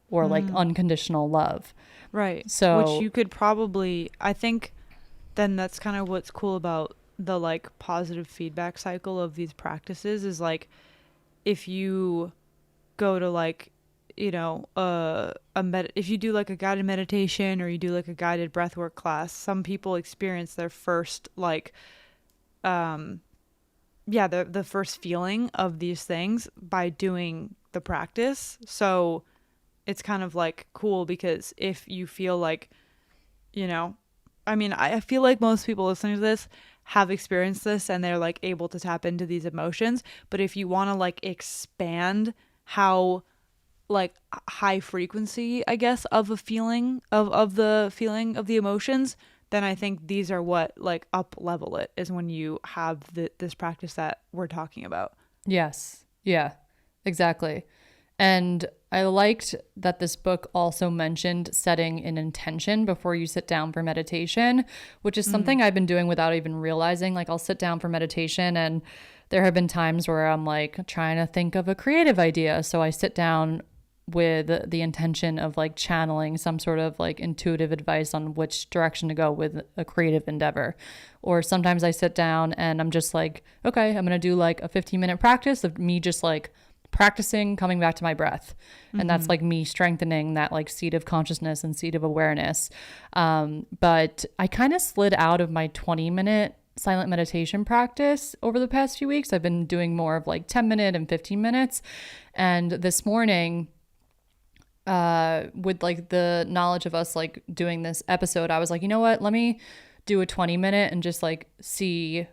or like unconditional love. Right. So, which you could probably, I think then that's kind of what's cool about the like positive feedback cycle of these practices is like if you go to like, you know, if you do like a guided meditation or you do like a guided breathwork class, some people experience their first like, the first feeling of these things by doing the practice. So it's kind of like cool because if you feel like, you know, I mean, I feel like most people listening to this have experienced this and they're like able to tap into these emotions. But if you want to like expand how like high frequency, I guess, of a feeling of the feeling of the emotions, then I think these are what like up level it is when you have this practice that we're talking about. yes. Yeah, exactly. And I liked that this book also mentioned setting an intention before you sit down for meditation, which is something I've been doing without even realizing. Like I'll sit down for meditation and there have been times where I'm like trying to think of a creative idea. So I sit down with the intention of like channeling some sort of like intuitive advice on which direction to go with a creative endeavor. Or sometimes I sit down and I'm just like, okay, I'm going to do like a 15-minute practice of me just like practicing coming back to my breath. And that's like me strengthening that like seat of consciousness and seat of awareness. But I kind of slid out of my 20-minute silent meditation practice over the past few weeks. I've been doing more of like 10-minute and 15 minutes. And this morning, with like the knowledge of us like doing this episode, I was like, you know what, let me do a 20-minute and just like see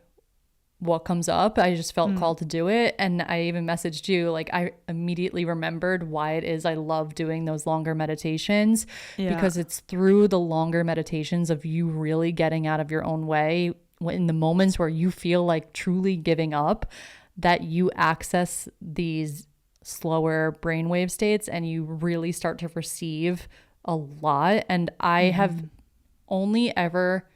what comes up. I just felt called to do it. And I even messaged you, like I immediately remembered why it is I love doing those longer meditations, because it's through the longer meditations of you really getting out of your own way in the moments where you feel like truly giving up, that you access these slower brainwave states and you really start to receive a lot. And I have only ever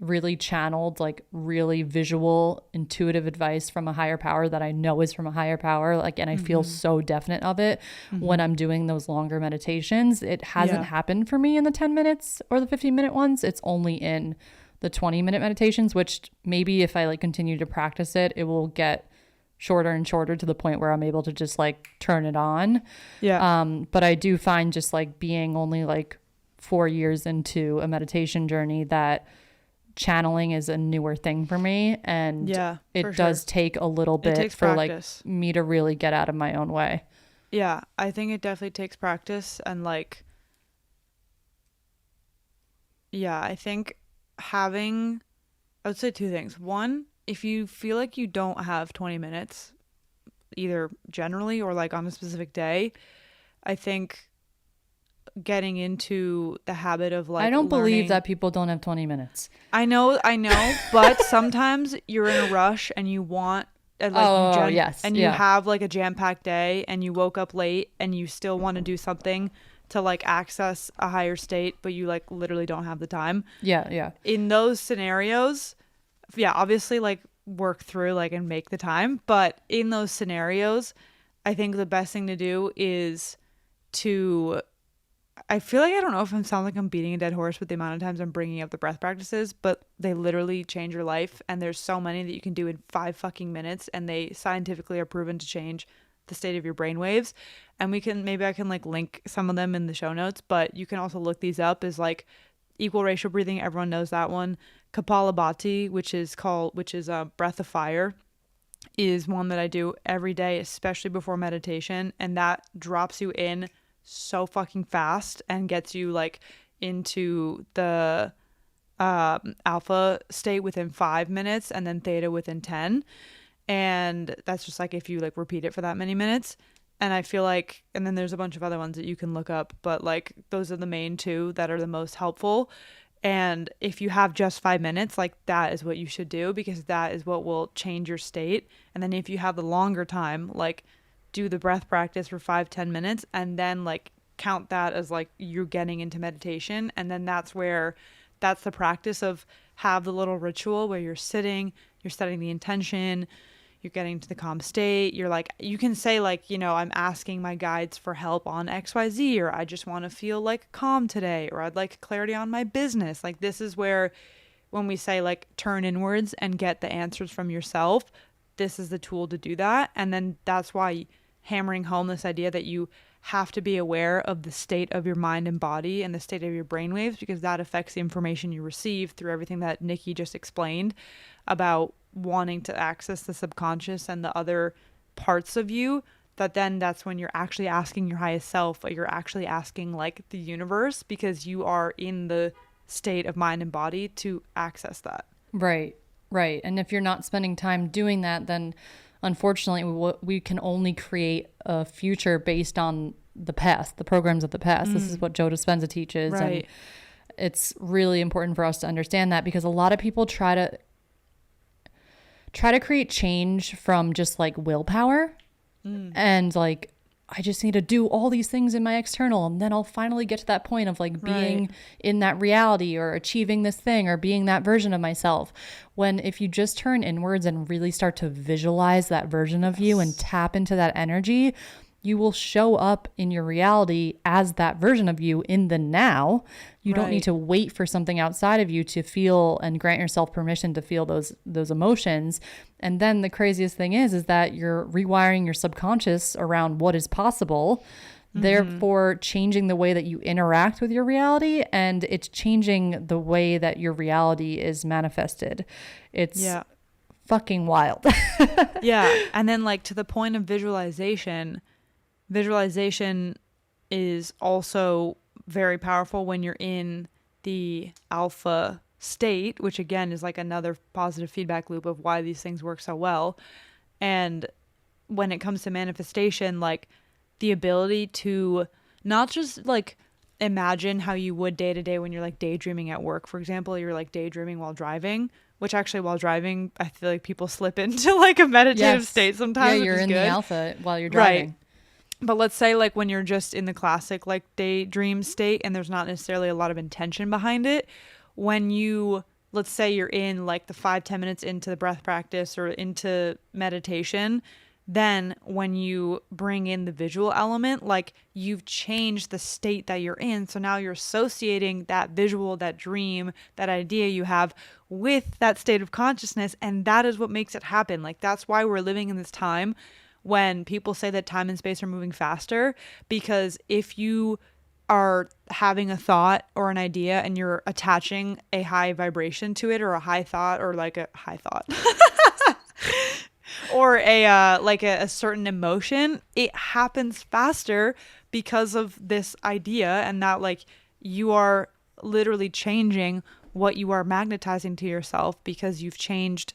really channeled like really visual intuitive advice from a higher power that I know is from a higher power, like, and I feel so definite of it when I'm doing those longer meditations. It hasn't happened for me in the 10 minutes or the 15-minute ones. It's only in the 20-minute meditations, which maybe if I like continue to practice it, it will get shorter and shorter to the point where I'm able to just like turn it on. But I do find just like being only like 4 years into a meditation journey that channeling is a newer thing for me, and it does take a little bit for practice. Like me to really get out of my own way. Yeah, I think it definitely takes practice, and like I think I would say two things. One, if you feel like you don't have 20 minutes, either generally or like on a specific day, I think getting into the habit of like I don't believe learning. that people don't have 20 minutes. I know, but sometimes you're in a rush and you want Yes. and you Yeah. have like a jam-packed day and you woke up late and you still want to do something to like access a higher state, but you like literally don't have the time. Yeah. Yeah. In those scenarios, yeah, obviously like work through like and make the time, but in those scenarios, I think the best thing to do is to I feel like I don't know if I sound like I'm beating a dead horse with the amount of times I'm bringing up the breath practices, but they literally change your life. And there's so many that you can do in 5 fucking minutes, and they scientifically are proven to change the state of your brain waves. And maybe I can like link some of them in the show notes, but you can also look these up as like equal ratio breathing. Everyone knows that one. Kapalabhati, which is breath of fire, is one that I do every day, especially before meditation. And that drops you in so fucking fast and gets you like into the alpha state within 5 minutes and then theta within 10. And that's just like if you like repeat it for that many minutes. And I feel like, and then there's a bunch of other ones that you can look up, but like those are the main two that are the most helpful. And if you have just 5 minutes, like that is what you should do, because that is what will change your state. And then if you have the longer time, like do the breath practice for 5-10 minutes and then like count that as like you're getting into meditation. And then that's the practice of have the little ritual where you're sitting, you're setting the intention, you're getting to the calm state. You're like, you can say like, I'm asking my guides for help on XYZ, or I just want to feel like calm today, or I'd like clarity on my business. Like this is where, when we say like turn inwards and get the answers from yourself, this is the tool to do that. And then that's why hammering home this idea that you have to be aware of the state of your mind and body and the state of your brainwaves, because that affects the information you receive through everything that Nikki just explained about wanting to access the subconscious and the other parts of you. That's when you're actually asking your highest self, or you're actually asking like the universe, because you are in the state of mind and body to access that. Right. Right. And if you're not spending time doing that, then unfortunately we can only create a future based on the past, the programs of the past. This is what Joe Dispenza teaches. Right. And it's really important for us to understand that, because a lot of people try to create change from just like willpower and like, I just need to do all these things in my external, and then I'll finally get to that point of like being in that reality or achieving this thing or being that version of myself. When if you just turn inwards and really start to visualize that version of you and tap into that energy, you will show up in your reality as that version of you in the now. You don't need to wait for something outside of you to feel and grant yourself permission to feel those emotions. And then the craziest thing is that you're rewiring your subconscious around what is possible, therefore changing the way that you interact with your reality, and it's changing the way that your reality is manifested. It's fucking wild. Yeah. And then like to the point of visualization is also very powerful when you're in the alpha state, which again is like another positive feedback loop of why these things work so well. And when it comes to manifestation, like the ability to not just like imagine how you would day to day when you're like daydreaming at work, for example, you're like daydreaming while driving, which actually while driving, I feel like people slip into like a meditative state sometimes. Yeah, you're in the alpha while you're driving. Right. But let's say like when you're just in the classic like daydream state and there's not necessarily a lot of intention behind it, when let's say you're in like the 5-10 minutes into the breath practice or into meditation, then when you bring in the visual element, like you've changed the state that you're in. So now you're associating that visual, that dream, that idea you have with that state of consciousness. And that is what makes it happen. Like that's why we're living in this time when people say that time and space are moving faster, because if you are having a thought or an idea and you're attaching a high vibration to it, or a high thought, or like a high thought or a certain emotion, it happens faster because of this idea, and that like you are literally changing what you are magnetizing to yourself because you've changed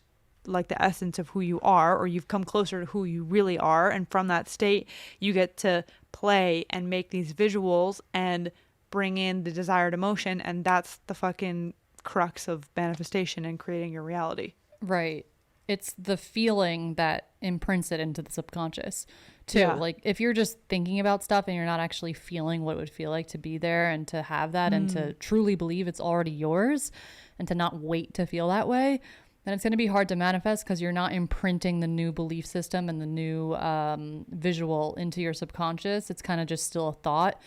like the essence of who you are, or you've come closer to who you really are. And from that state, you get to play and make these visuals and bring in the desired emotion. And that's the fucking crux of manifestation and creating your reality. Right. It's the feeling that imprints it into the subconscious too. Yeah. Like if you're just thinking about stuff and you're not actually feeling what it would feel like to be there and to have that and to truly believe it's already yours and to not wait to feel that way, then it's going to be hard to manifest because you're not imprinting the new belief system and the new visual into your subconscious. It's kind of just still a thought.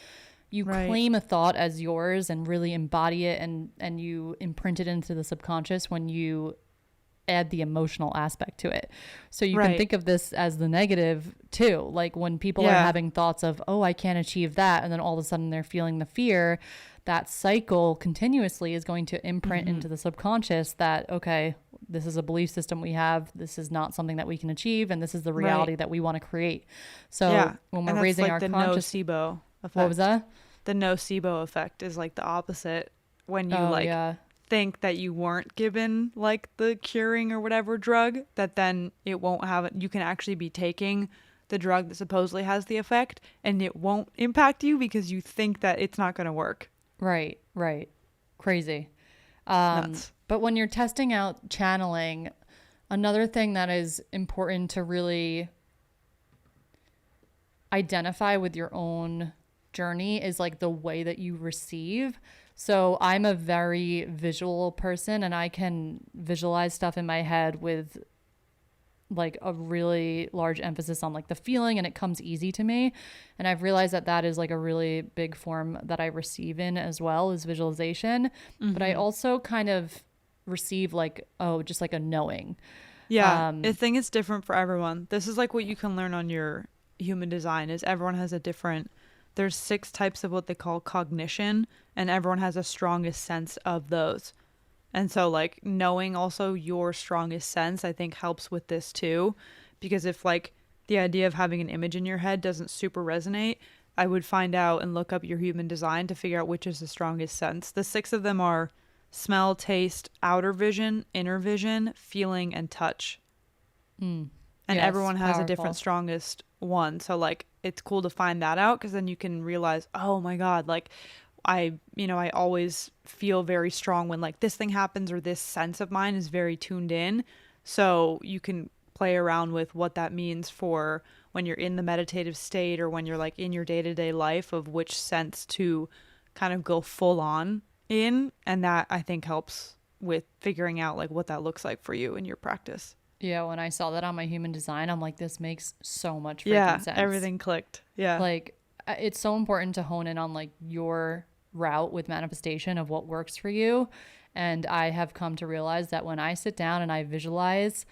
You claim a thought as yours and really embody it, and you imprint it into the subconscious when you add the emotional aspect to it. So you can think of this as the negative too. Like when people are having thoughts of, oh, I can't achieve that, and then all of a sudden they're feeling the fear, that cycle continuously is going to imprint into the subconscious that, okay, this is a belief system we have, this is not something that we can achieve, and this is the reality that we want to create. So when we're raising our conscious, nocebo effect. What was that? The nocebo effect is like the opposite. When you think that you weren't given like the curing or whatever drug, that then it won't have it. You can actually be taking the drug that supposedly has the effect and it won't impact you because you think that it's not going to work. Right. Crazy. Nuts. But when you're testing out channeling, another thing that is important to really identify with your own journey is like the way that you receive. So I'm a very visual person and I can visualize stuff in my head with like a really large emphasis on like the feeling, and it comes easy to me. And I've realized that that is like a really big form that I receive in as well, is visualization. But I also kind of receive like, oh, just like a knowing. Yeah. I think it's different for everyone. This is like what you can learn on your human design is everyone has a different, there's 6 types of what they call cognition, and everyone has a strongest sense of those. And so like knowing also your strongest sense, I think helps with this too, because if like the idea of having an image in your head doesn't super resonate, I would find out and look up your human design to figure out which is the strongest sense. The 6 of them are smell, taste, outer vision, inner vision, feeling, and touch. And Yes, everyone has powerful. a different strongest one. So like it's cool to find that out, because then you can realize, oh my God, like I always feel very strong when like this thing happens, or this sense of mine is very tuned in. So you can play around with what that means for when you're in the meditative state, or when you're like in your day-to-day life, of which sense to kind of go full on in. And that I think helps with figuring out like what that looks like for you in your practice. Yeah, when I saw that on my human design, I'm like, this makes so much freaking sense. Everything clicked. Yeah. Like it's so important to hone in on like your route with manifestation of what works for you. And I have come to realize that when I sit down and I visualize,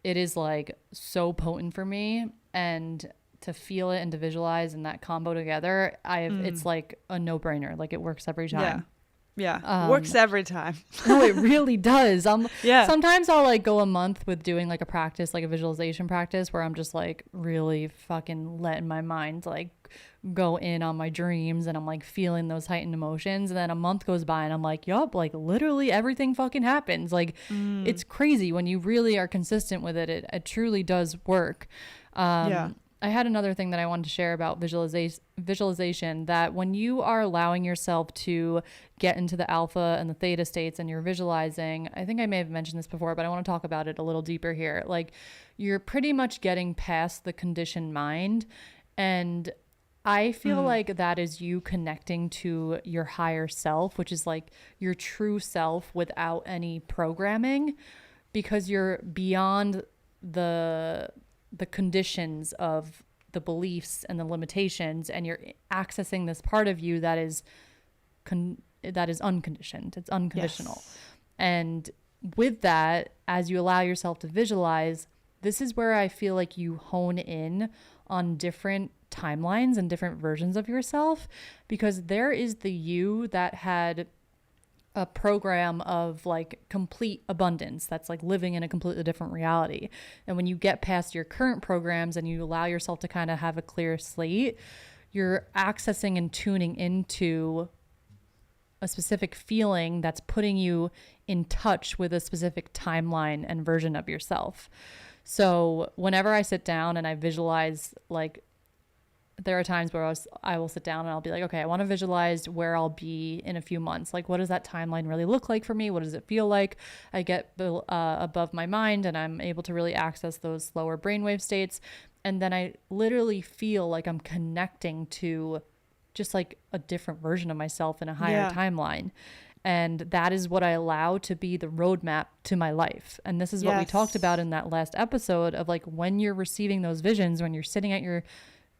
it is like so potent for me, and to feel it and to visualize and that combo together, it's like a no-brainer. Like it works every time. Yeah. Works every time. No, it really does. Sometimes I'll like go a month with doing like a practice, like a visualization practice, where I'm just like really fucking letting my mind like go in on my dreams, and I'm like feeling those heightened emotions. And then a month goes by and I'm like, yup, like literally everything fucking happens. Like it's crazy when you really are consistent with it. It truly does work. I had another thing that I wanted to share about visualization, that when you are allowing yourself to get into the alpha and the theta states and you're visualizing, I think I may have mentioned this before, but I want to talk about it a little deeper here. Like you're pretty much getting past the conditioned mind. And I feel like that is you connecting to your higher self, which is like your true self without any programming, because you're beyond the conditions of the beliefs and the limitations, and you're accessing this part of you that is unconditioned. It's unconditional. Yes. And with that, as you allow yourself to visualize, this is where I feel like you hone in on different timelines and different versions of yourself, because there is the you that had a program of like complete abundance, that's like living in a completely different reality. And when you get past your current programs and you allow yourself to kind of have a clear slate, you're accessing and tuning into a specific feeling that's putting you in touch with a specific timeline and version of yourself. So whenever I sit down and I visualize, like, there are times where I will sit down and I'll be like, okay, I want to visualize where I'll be in a few months. Like, what does that timeline really look like for me? What does it feel like? I get above my mind and I'm able to really access those lower brainwave states. And then I literally feel like I'm connecting to just like a different version of myself in a higher timeline. And that is what I allow to be the roadmap to my life. And this is what we talked about in that last episode of, like, when you're receiving those visions, when you're sitting at your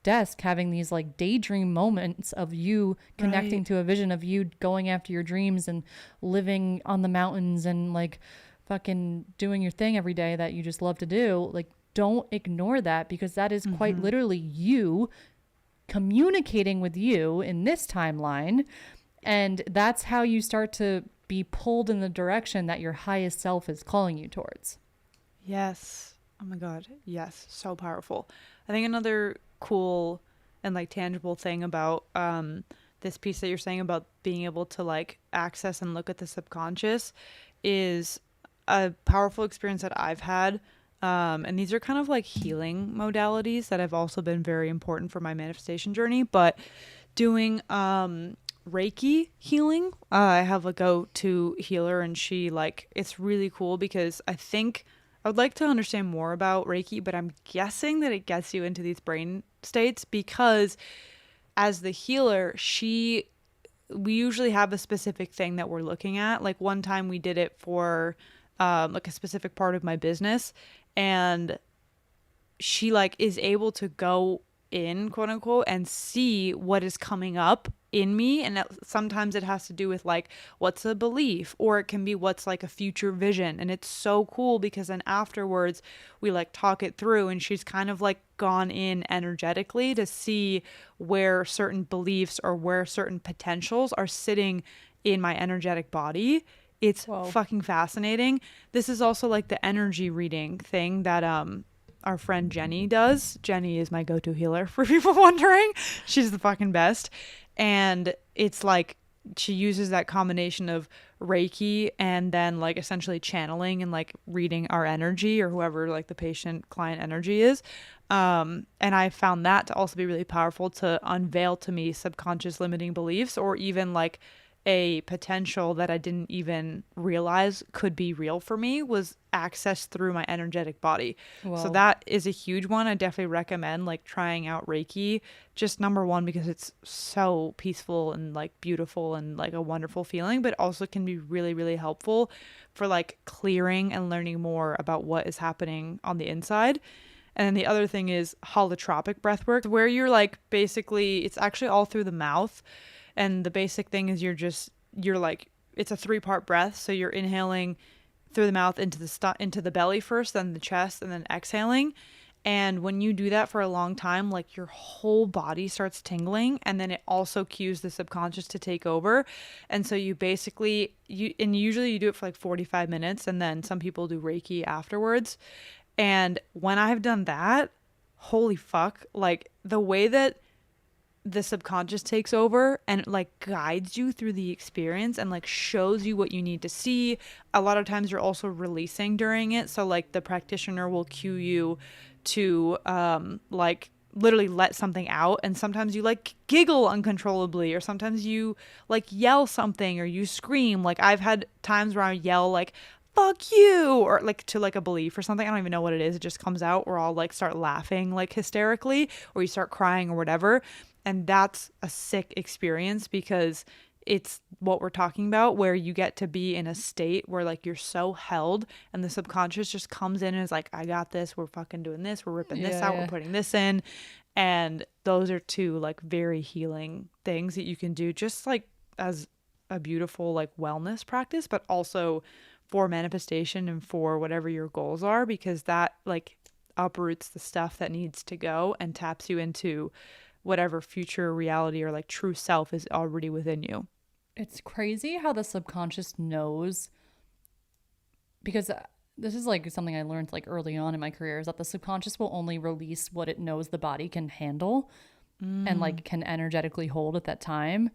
desk having these like daydream moments of you connecting to a vision of you going after your dreams and living on the mountains and like fucking doing your thing every day that you just love to do. Like, don't ignore that, because that is quite literally you communicating with you in this timeline. And that's how you start to be pulled in the direction that your highest self is calling you towards. Yes. Oh my God. Yes. So powerful. I think another cool and like tangible thing about this piece that you're saying about being able to like access and look at the subconscious is a powerful experience that I've had. And these are kind of like healing modalities that have also been very important for my manifestation journey. But doing Reiki healing, I have a go-to healer, and she like, it's really cool because I think I would like to understand more about Reiki, but I'm guessing that it gets you into these brain states because as the healer, we usually have a specific thing that we're looking at. Like one time we did it for like a specific part of my business, and she like is able to go in, quote unquote, and see what is coming up in me. And sometimes it has to do with like what's a belief, or it can be what's like a future vision. And it's so cool because then afterwards we like talk it through, and she's kind of like gone in energetically to see where certain beliefs or where certain potentials are sitting in my energetic body. It's fucking fascinating. This is also like the energy reading thing that our friend Jenny does. Jenny is my go-to healer, for people wondering. She's the fucking best. And it's like she uses that combination of Reiki and then like essentially channeling and like reading our energy, or whoever like the patient client energy is. And I found that to also be really powerful to unveil to me subconscious limiting beliefs, or even like a potential that I didn't even realize could be real for me was accessed through my energetic body. Whoa. So that is a huge one. I definitely recommend like trying out Reiki. Just number one, because it's so peaceful and like beautiful and like a wonderful feeling, but also can be really, really helpful for like clearing and learning more about what is happening on the inside. And then the other thing is holotropic breathwork, where you're like basically, it's actually all through the mouth. And the basic thing is you're like, it's a 3-part breath. So you're inhaling through the mouth into the belly first, then the chest, and then exhaling. And when you do that for a long time, like your whole body starts tingling, and then it also cues the subconscious to take over. And so you basically, usually you do it for like 45 minutes, and then some people do Reiki afterwards. And when I've done that, holy fuck, like the way that the subconscious takes over and like guides you through the experience and like shows you what you need to see. A lot of times you're also releasing during it. So like the practitioner will cue you to like literally let something out. And sometimes you like giggle uncontrollably, or sometimes you like yell something, or you scream. Like I've had times where I yell like, fuck you, or like to like a belief or something. I don't even know what it is. It just comes out, or I'll like start laughing like hysterically, or you start crying or whatever. And that's a sick experience, because it's what we're talking about, where you get to be in a state where like you're so held, and the subconscious just comes in and is like, I got this. We're fucking doing this. We're ripping this out. We're putting this in. And those are two like very healing things that you can do just like as a beautiful like wellness practice, but also for manifestation and for whatever your goals are, because that like uproots the stuff that needs to go and taps you into whatever future reality or like true self is already within you. It's crazy how the subconscious knows, because this is like something I learned like early on in my career, is that the subconscious will only release what it knows the body can handle and like can energetically hold at that time.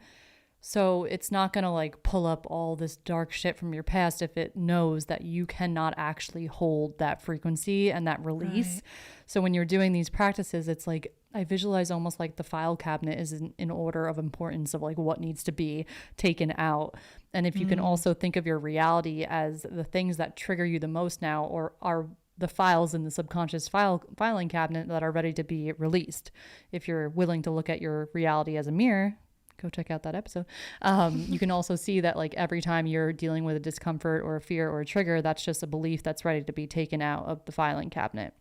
So it's not going to like pull up all this dark shit from your past if it knows that you cannot actually hold that frequency and that release. Right. So when you're doing these practices, it's like I visualize almost like the file cabinet is in order of importance of like what needs to be taken out. And if you can also think of your reality as the things that trigger you the most now, or are the files in the subconscious filing cabinet that are ready to be released. If you're willing to look at your reality as a mirror, go check out that episode. You can also see that like every time you're dealing with a discomfort or a fear or a trigger, that's just a belief that's ready to be taken out of the filing cabinet.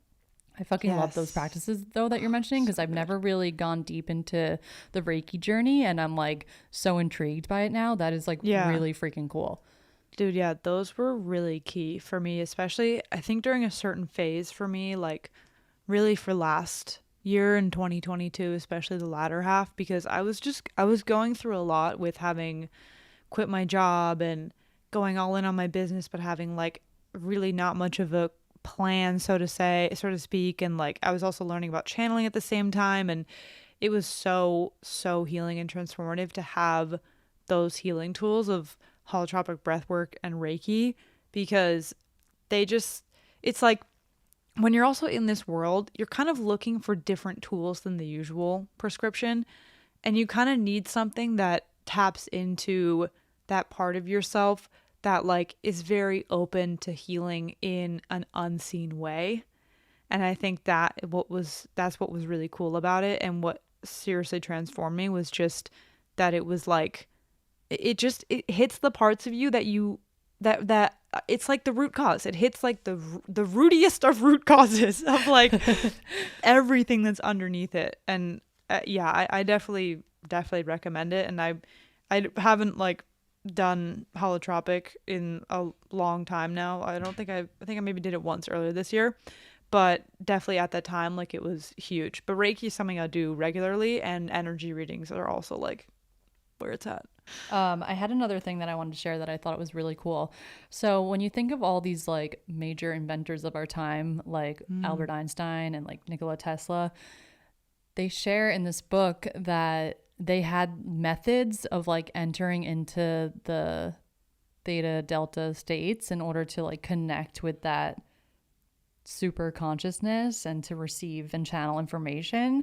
I fucking love those practices though that you're mentioning, because I've never really gone deep into the Reiki journey, and I'm like so intrigued by it now. That is like really freaking cool. Dude, yeah, those were really key for me, especially I think during a certain phase for me, like really for last year in 2022, especially the latter half, because I was going through a lot with having quit my job and going all in on my business, but having like really not much of a plan, so to speak. And like I was also learning about channeling at the same time. And it was so healing and transformative to have those healing tools of holotropic breathwork and Reiki, because it's like when you're also in this world, you're kind of looking for different tools than the usual prescription. And you kind of need something that taps into that part of yourself that like is very open to healing in an unseen way. And I think that's what was really cool about it. And what seriously transformed me was just that it was like, it hits the parts of you that it's like the root cause. It hits like the rootiest of root causes of like everything that's underneath it. And I definitely recommend it. And I haven't like done holotropic in a long time now. I think I maybe did it once earlier this year, but definitely at that time like it was huge. But Reiki is something I do regularly, and energy readings are also like where it's at. I had another thing that I wanted to share that I thought was really cool. So when you think of all these like major inventors of our time, like Albert Einstein and like Nikola Tesla, they share in this book that they had methods of like entering into the theta delta states in order to like connect with that super consciousness and to receive and channel information.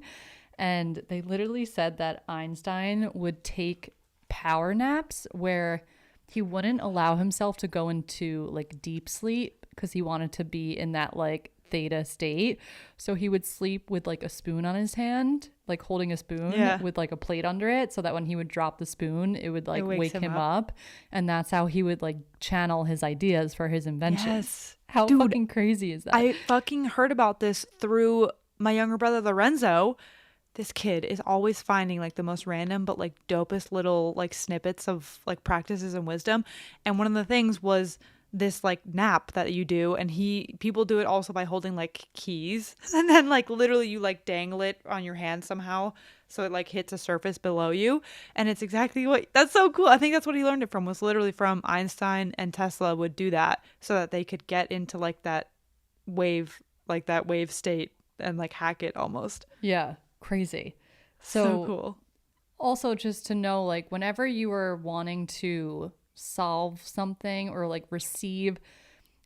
And they literally said that Einstein would take power naps where he wouldn't allow himself to go into like deep sleep because he wanted to be in that like theta state. So he would sleep with like a spoon on his hand, like holding a spoon with like a plate under it, so that when he would drop the spoon, it would like wake him up. And that's how he would like channel his ideas for his inventions. Yes. How Dude, fucking crazy is that? I fucking heard about this through my younger brother Lorenzo. This kid is always finding like the most random but like dopest little like snippets of like practices and wisdom. And one of the things was this like nap that you do, and people do it also by holding like keys, and then like literally you like dangle it on your hand somehow so it like hits a surface below you. And it's exactly that's so cool. I think that's what he learned it from, was literally from Einstein, and Tesla would do that so that they could get into like that wave state and like hack it almost. Yeah. Crazy. So cool. Also, just to know, like, whenever you are wanting to solve something or like receive,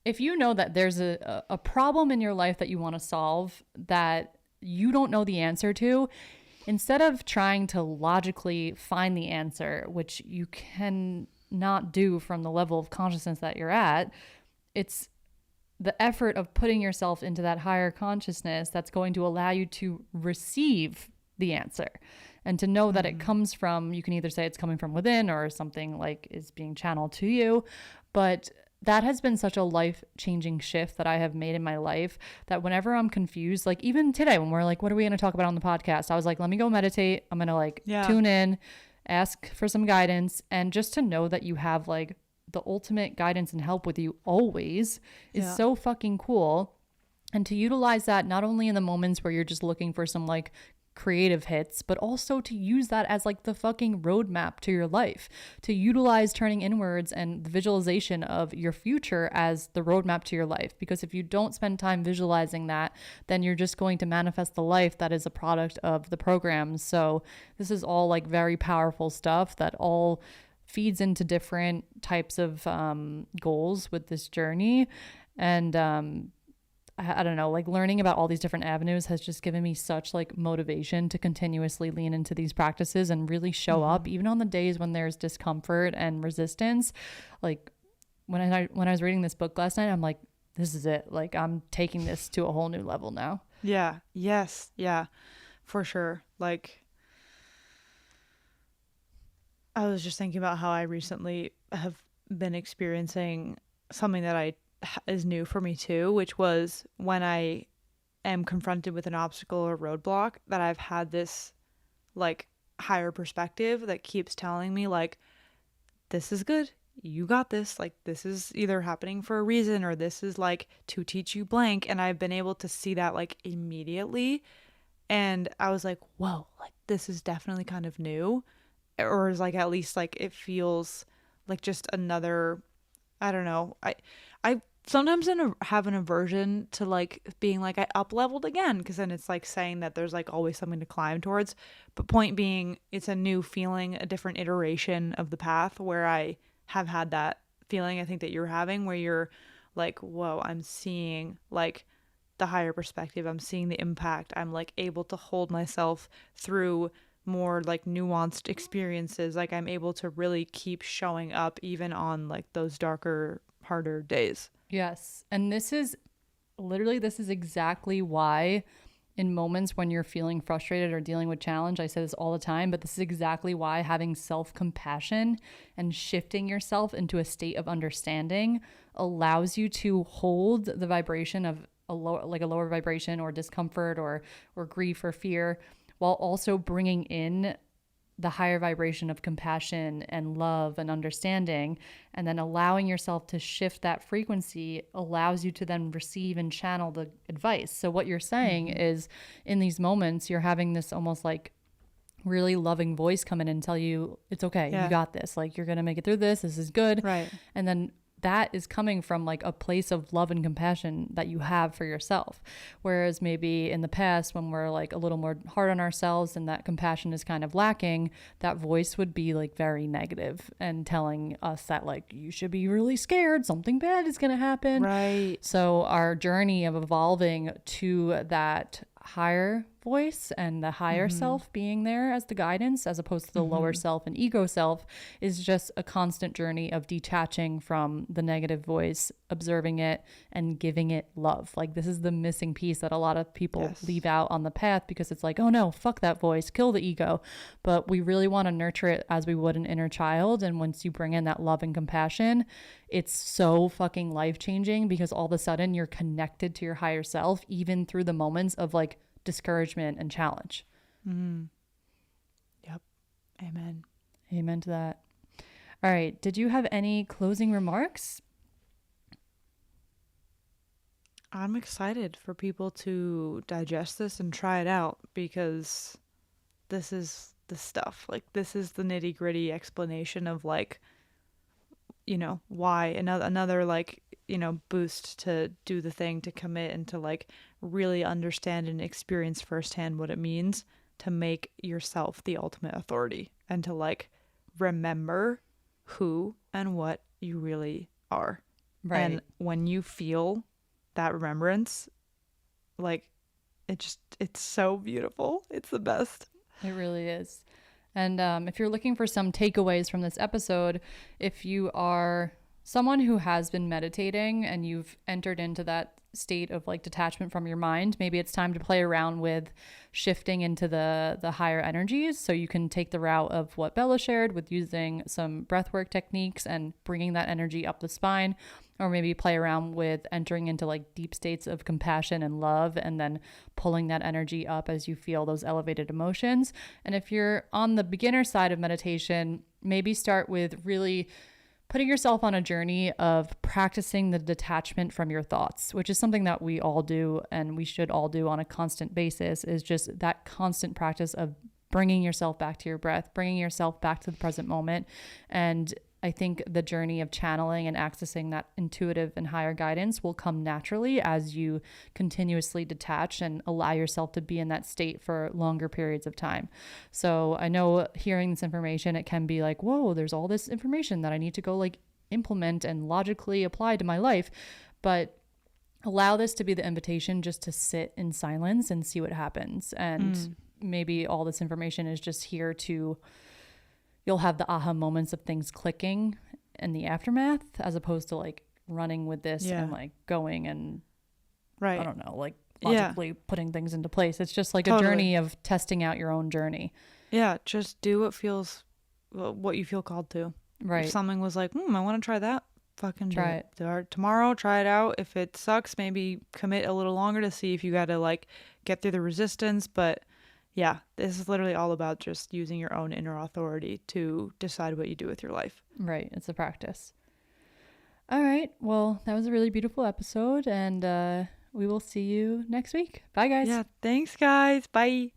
if you know that there's a problem in your life that you want to solve that you don't know the answer to, instead of trying to logically find the answer, which you can not do from the level of consciousness that you're at, it's the effort of putting yourself into that higher consciousness that's going to allow you to receive the answer, and to know that it comes from, you can either say it's coming from within or something like is being channeled to you. But that has been such a life-changing shift that I have made in my life, that whenever I'm confused, like even today when we're like, what are we going to talk about on the podcast? I was like, let me go meditate. I'm going to like tune in, ask for some guidance, and just to know that you have like the ultimate guidance and help with you always is so fucking cool. And to utilize that not only in the moments where you're just looking for some like creative hits, but also to use that as like the fucking roadmap to your life, to utilize turning inwards and the visualization of your future as the roadmap to your life. Because if you don't spend time visualizing that, then you're just going to manifest the life that is a product of the programs. So this is all like very powerful stuff that all feeds into different types of goals with this journey. And I don't know, like learning about all these different avenues has just given me such like motivation to continuously lean into these practices and really show up even on the days when there's discomfort and resistance. Like when I was reading this book last night, I'm like, this is it. Like I'm taking this to a whole new level now. Yeah. Yes. Yeah. For sure. Like I was just thinking about how I recently have been experiencing something that is new for me too, which was when I am confronted with an obstacle or roadblock, that I've had this like higher perspective that keeps telling me like, this is good. You got this. Like this is either happening for a reason or this is like to teach you blank. And I've been able to see that like immediately. And I was like, whoa, like this is definitely kind of new. Or is like at least like it feels like just another, I don't know. I sometimes have an aversion to like being like I up leveled again, because then it's like saying that there's like always something to climb towards. But point being, it's a new feeling, a different iteration of the path where I have had that feeling I think that you're having, where you're like, whoa, I'm seeing like the higher perspective. I'm seeing the impact. I'm like able to hold myself through more like nuanced experiences. Like I'm able to really keep showing up even on like those darker, harder days. Yes. And this is exactly why in moments when you're feeling frustrated or dealing with challenge, I say this all the time, but this is exactly why having self-compassion and shifting yourself into a state of understanding allows you to hold the vibration of a lower vibration or discomfort or grief or fear, while also bringing in the higher vibration of compassion and love and understanding. And then allowing yourself to shift that frequency allows you to then receive and channel the advice. So what you're saying is, in these moments, you're having this almost like really loving voice come in and tell you, it's okay, you got this, like you're gonna make it through this is good. Right. And then that is coming from like a place of love and compassion that you have for yourself. Whereas maybe in the past, when we're like a little more hard on ourselves and that compassion is kind of lacking, that voice would be like very negative and telling us that like, you should be really scared, something bad is going to happen. Right. So our journey of evolving to that higher voice and the higher self being there as the guidance, as opposed to the lower self and ego self, is just a constant journey of detaching from the negative voice, observing it and giving it love. Like this is the missing piece that a lot of people leave out on the path, because it's like, oh no, fuck that voice, kill the ego. But we really want to nurture it as we would an inner child. And once you bring in that love and compassion, it's so fucking life-changing, because all of a sudden you're connected to your higher self, even through the moments of like discouragement and challenge. Yep. Amen. Amen to that. All right. Did you have any closing remarks? I'm excited for people to digest this and try it out, because this is the stuff. Like this is the nitty-gritty explanation of like, you know, why another like, you know, boost to do the thing, to commit, and to like really understand and experience firsthand what it means to make yourself the ultimate authority, and to like remember who and what you really are. Right. And when you feel that remembrance, like it's so beautiful. It's the best. It really is. And if you're looking for some takeaways from this episode, if you are someone who has been meditating and you've entered into that state of like detachment from your mind, maybe it's time to play around with shifting into the higher energies. So you can take the route of what Bella shared with using some breathwork techniques and bringing that energy up the spine, or maybe play around with entering into like deep states of compassion and love, and then pulling that energy up as you feel those elevated emotions. And if you're on the beginner side of meditation, maybe start with really putting yourself on a journey of practicing the detachment from your thoughts, which is something that we all do and we should all do on a constant basis, is just that constant practice of bringing yourself back to your breath, bringing yourself back to the present moment. And I think the journey of channeling and accessing that intuitive and higher guidance will come naturally as you continuously detach and allow yourself to be in that state for longer periods of time. So I know hearing this information, it can be like, whoa, there's all this information that I need to go like implement and logically apply to my life. But allow this to be the invitation just to sit in silence and see what happens. And maybe all this information is just here to, you'll have the aha moments of things clicking in the aftermath, as opposed to like running with this and like going and I don't know, like logically putting things into place. It's just like a journey of testing out your own journey. Yeah. Just do what you feel called to. Right. If something was like, I want to try that, fucking try it. Tomorrow, try it out. If it sucks, maybe commit a little longer to see if you got to like get through the resistance. But yeah, this is literally all about just using your own inner authority to decide what you do with your life. Right. It's a practice. All right. Well, that was a really beautiful episode, and we will see you next week. Bye, guys. Yeah. Thanks, guys. Bye.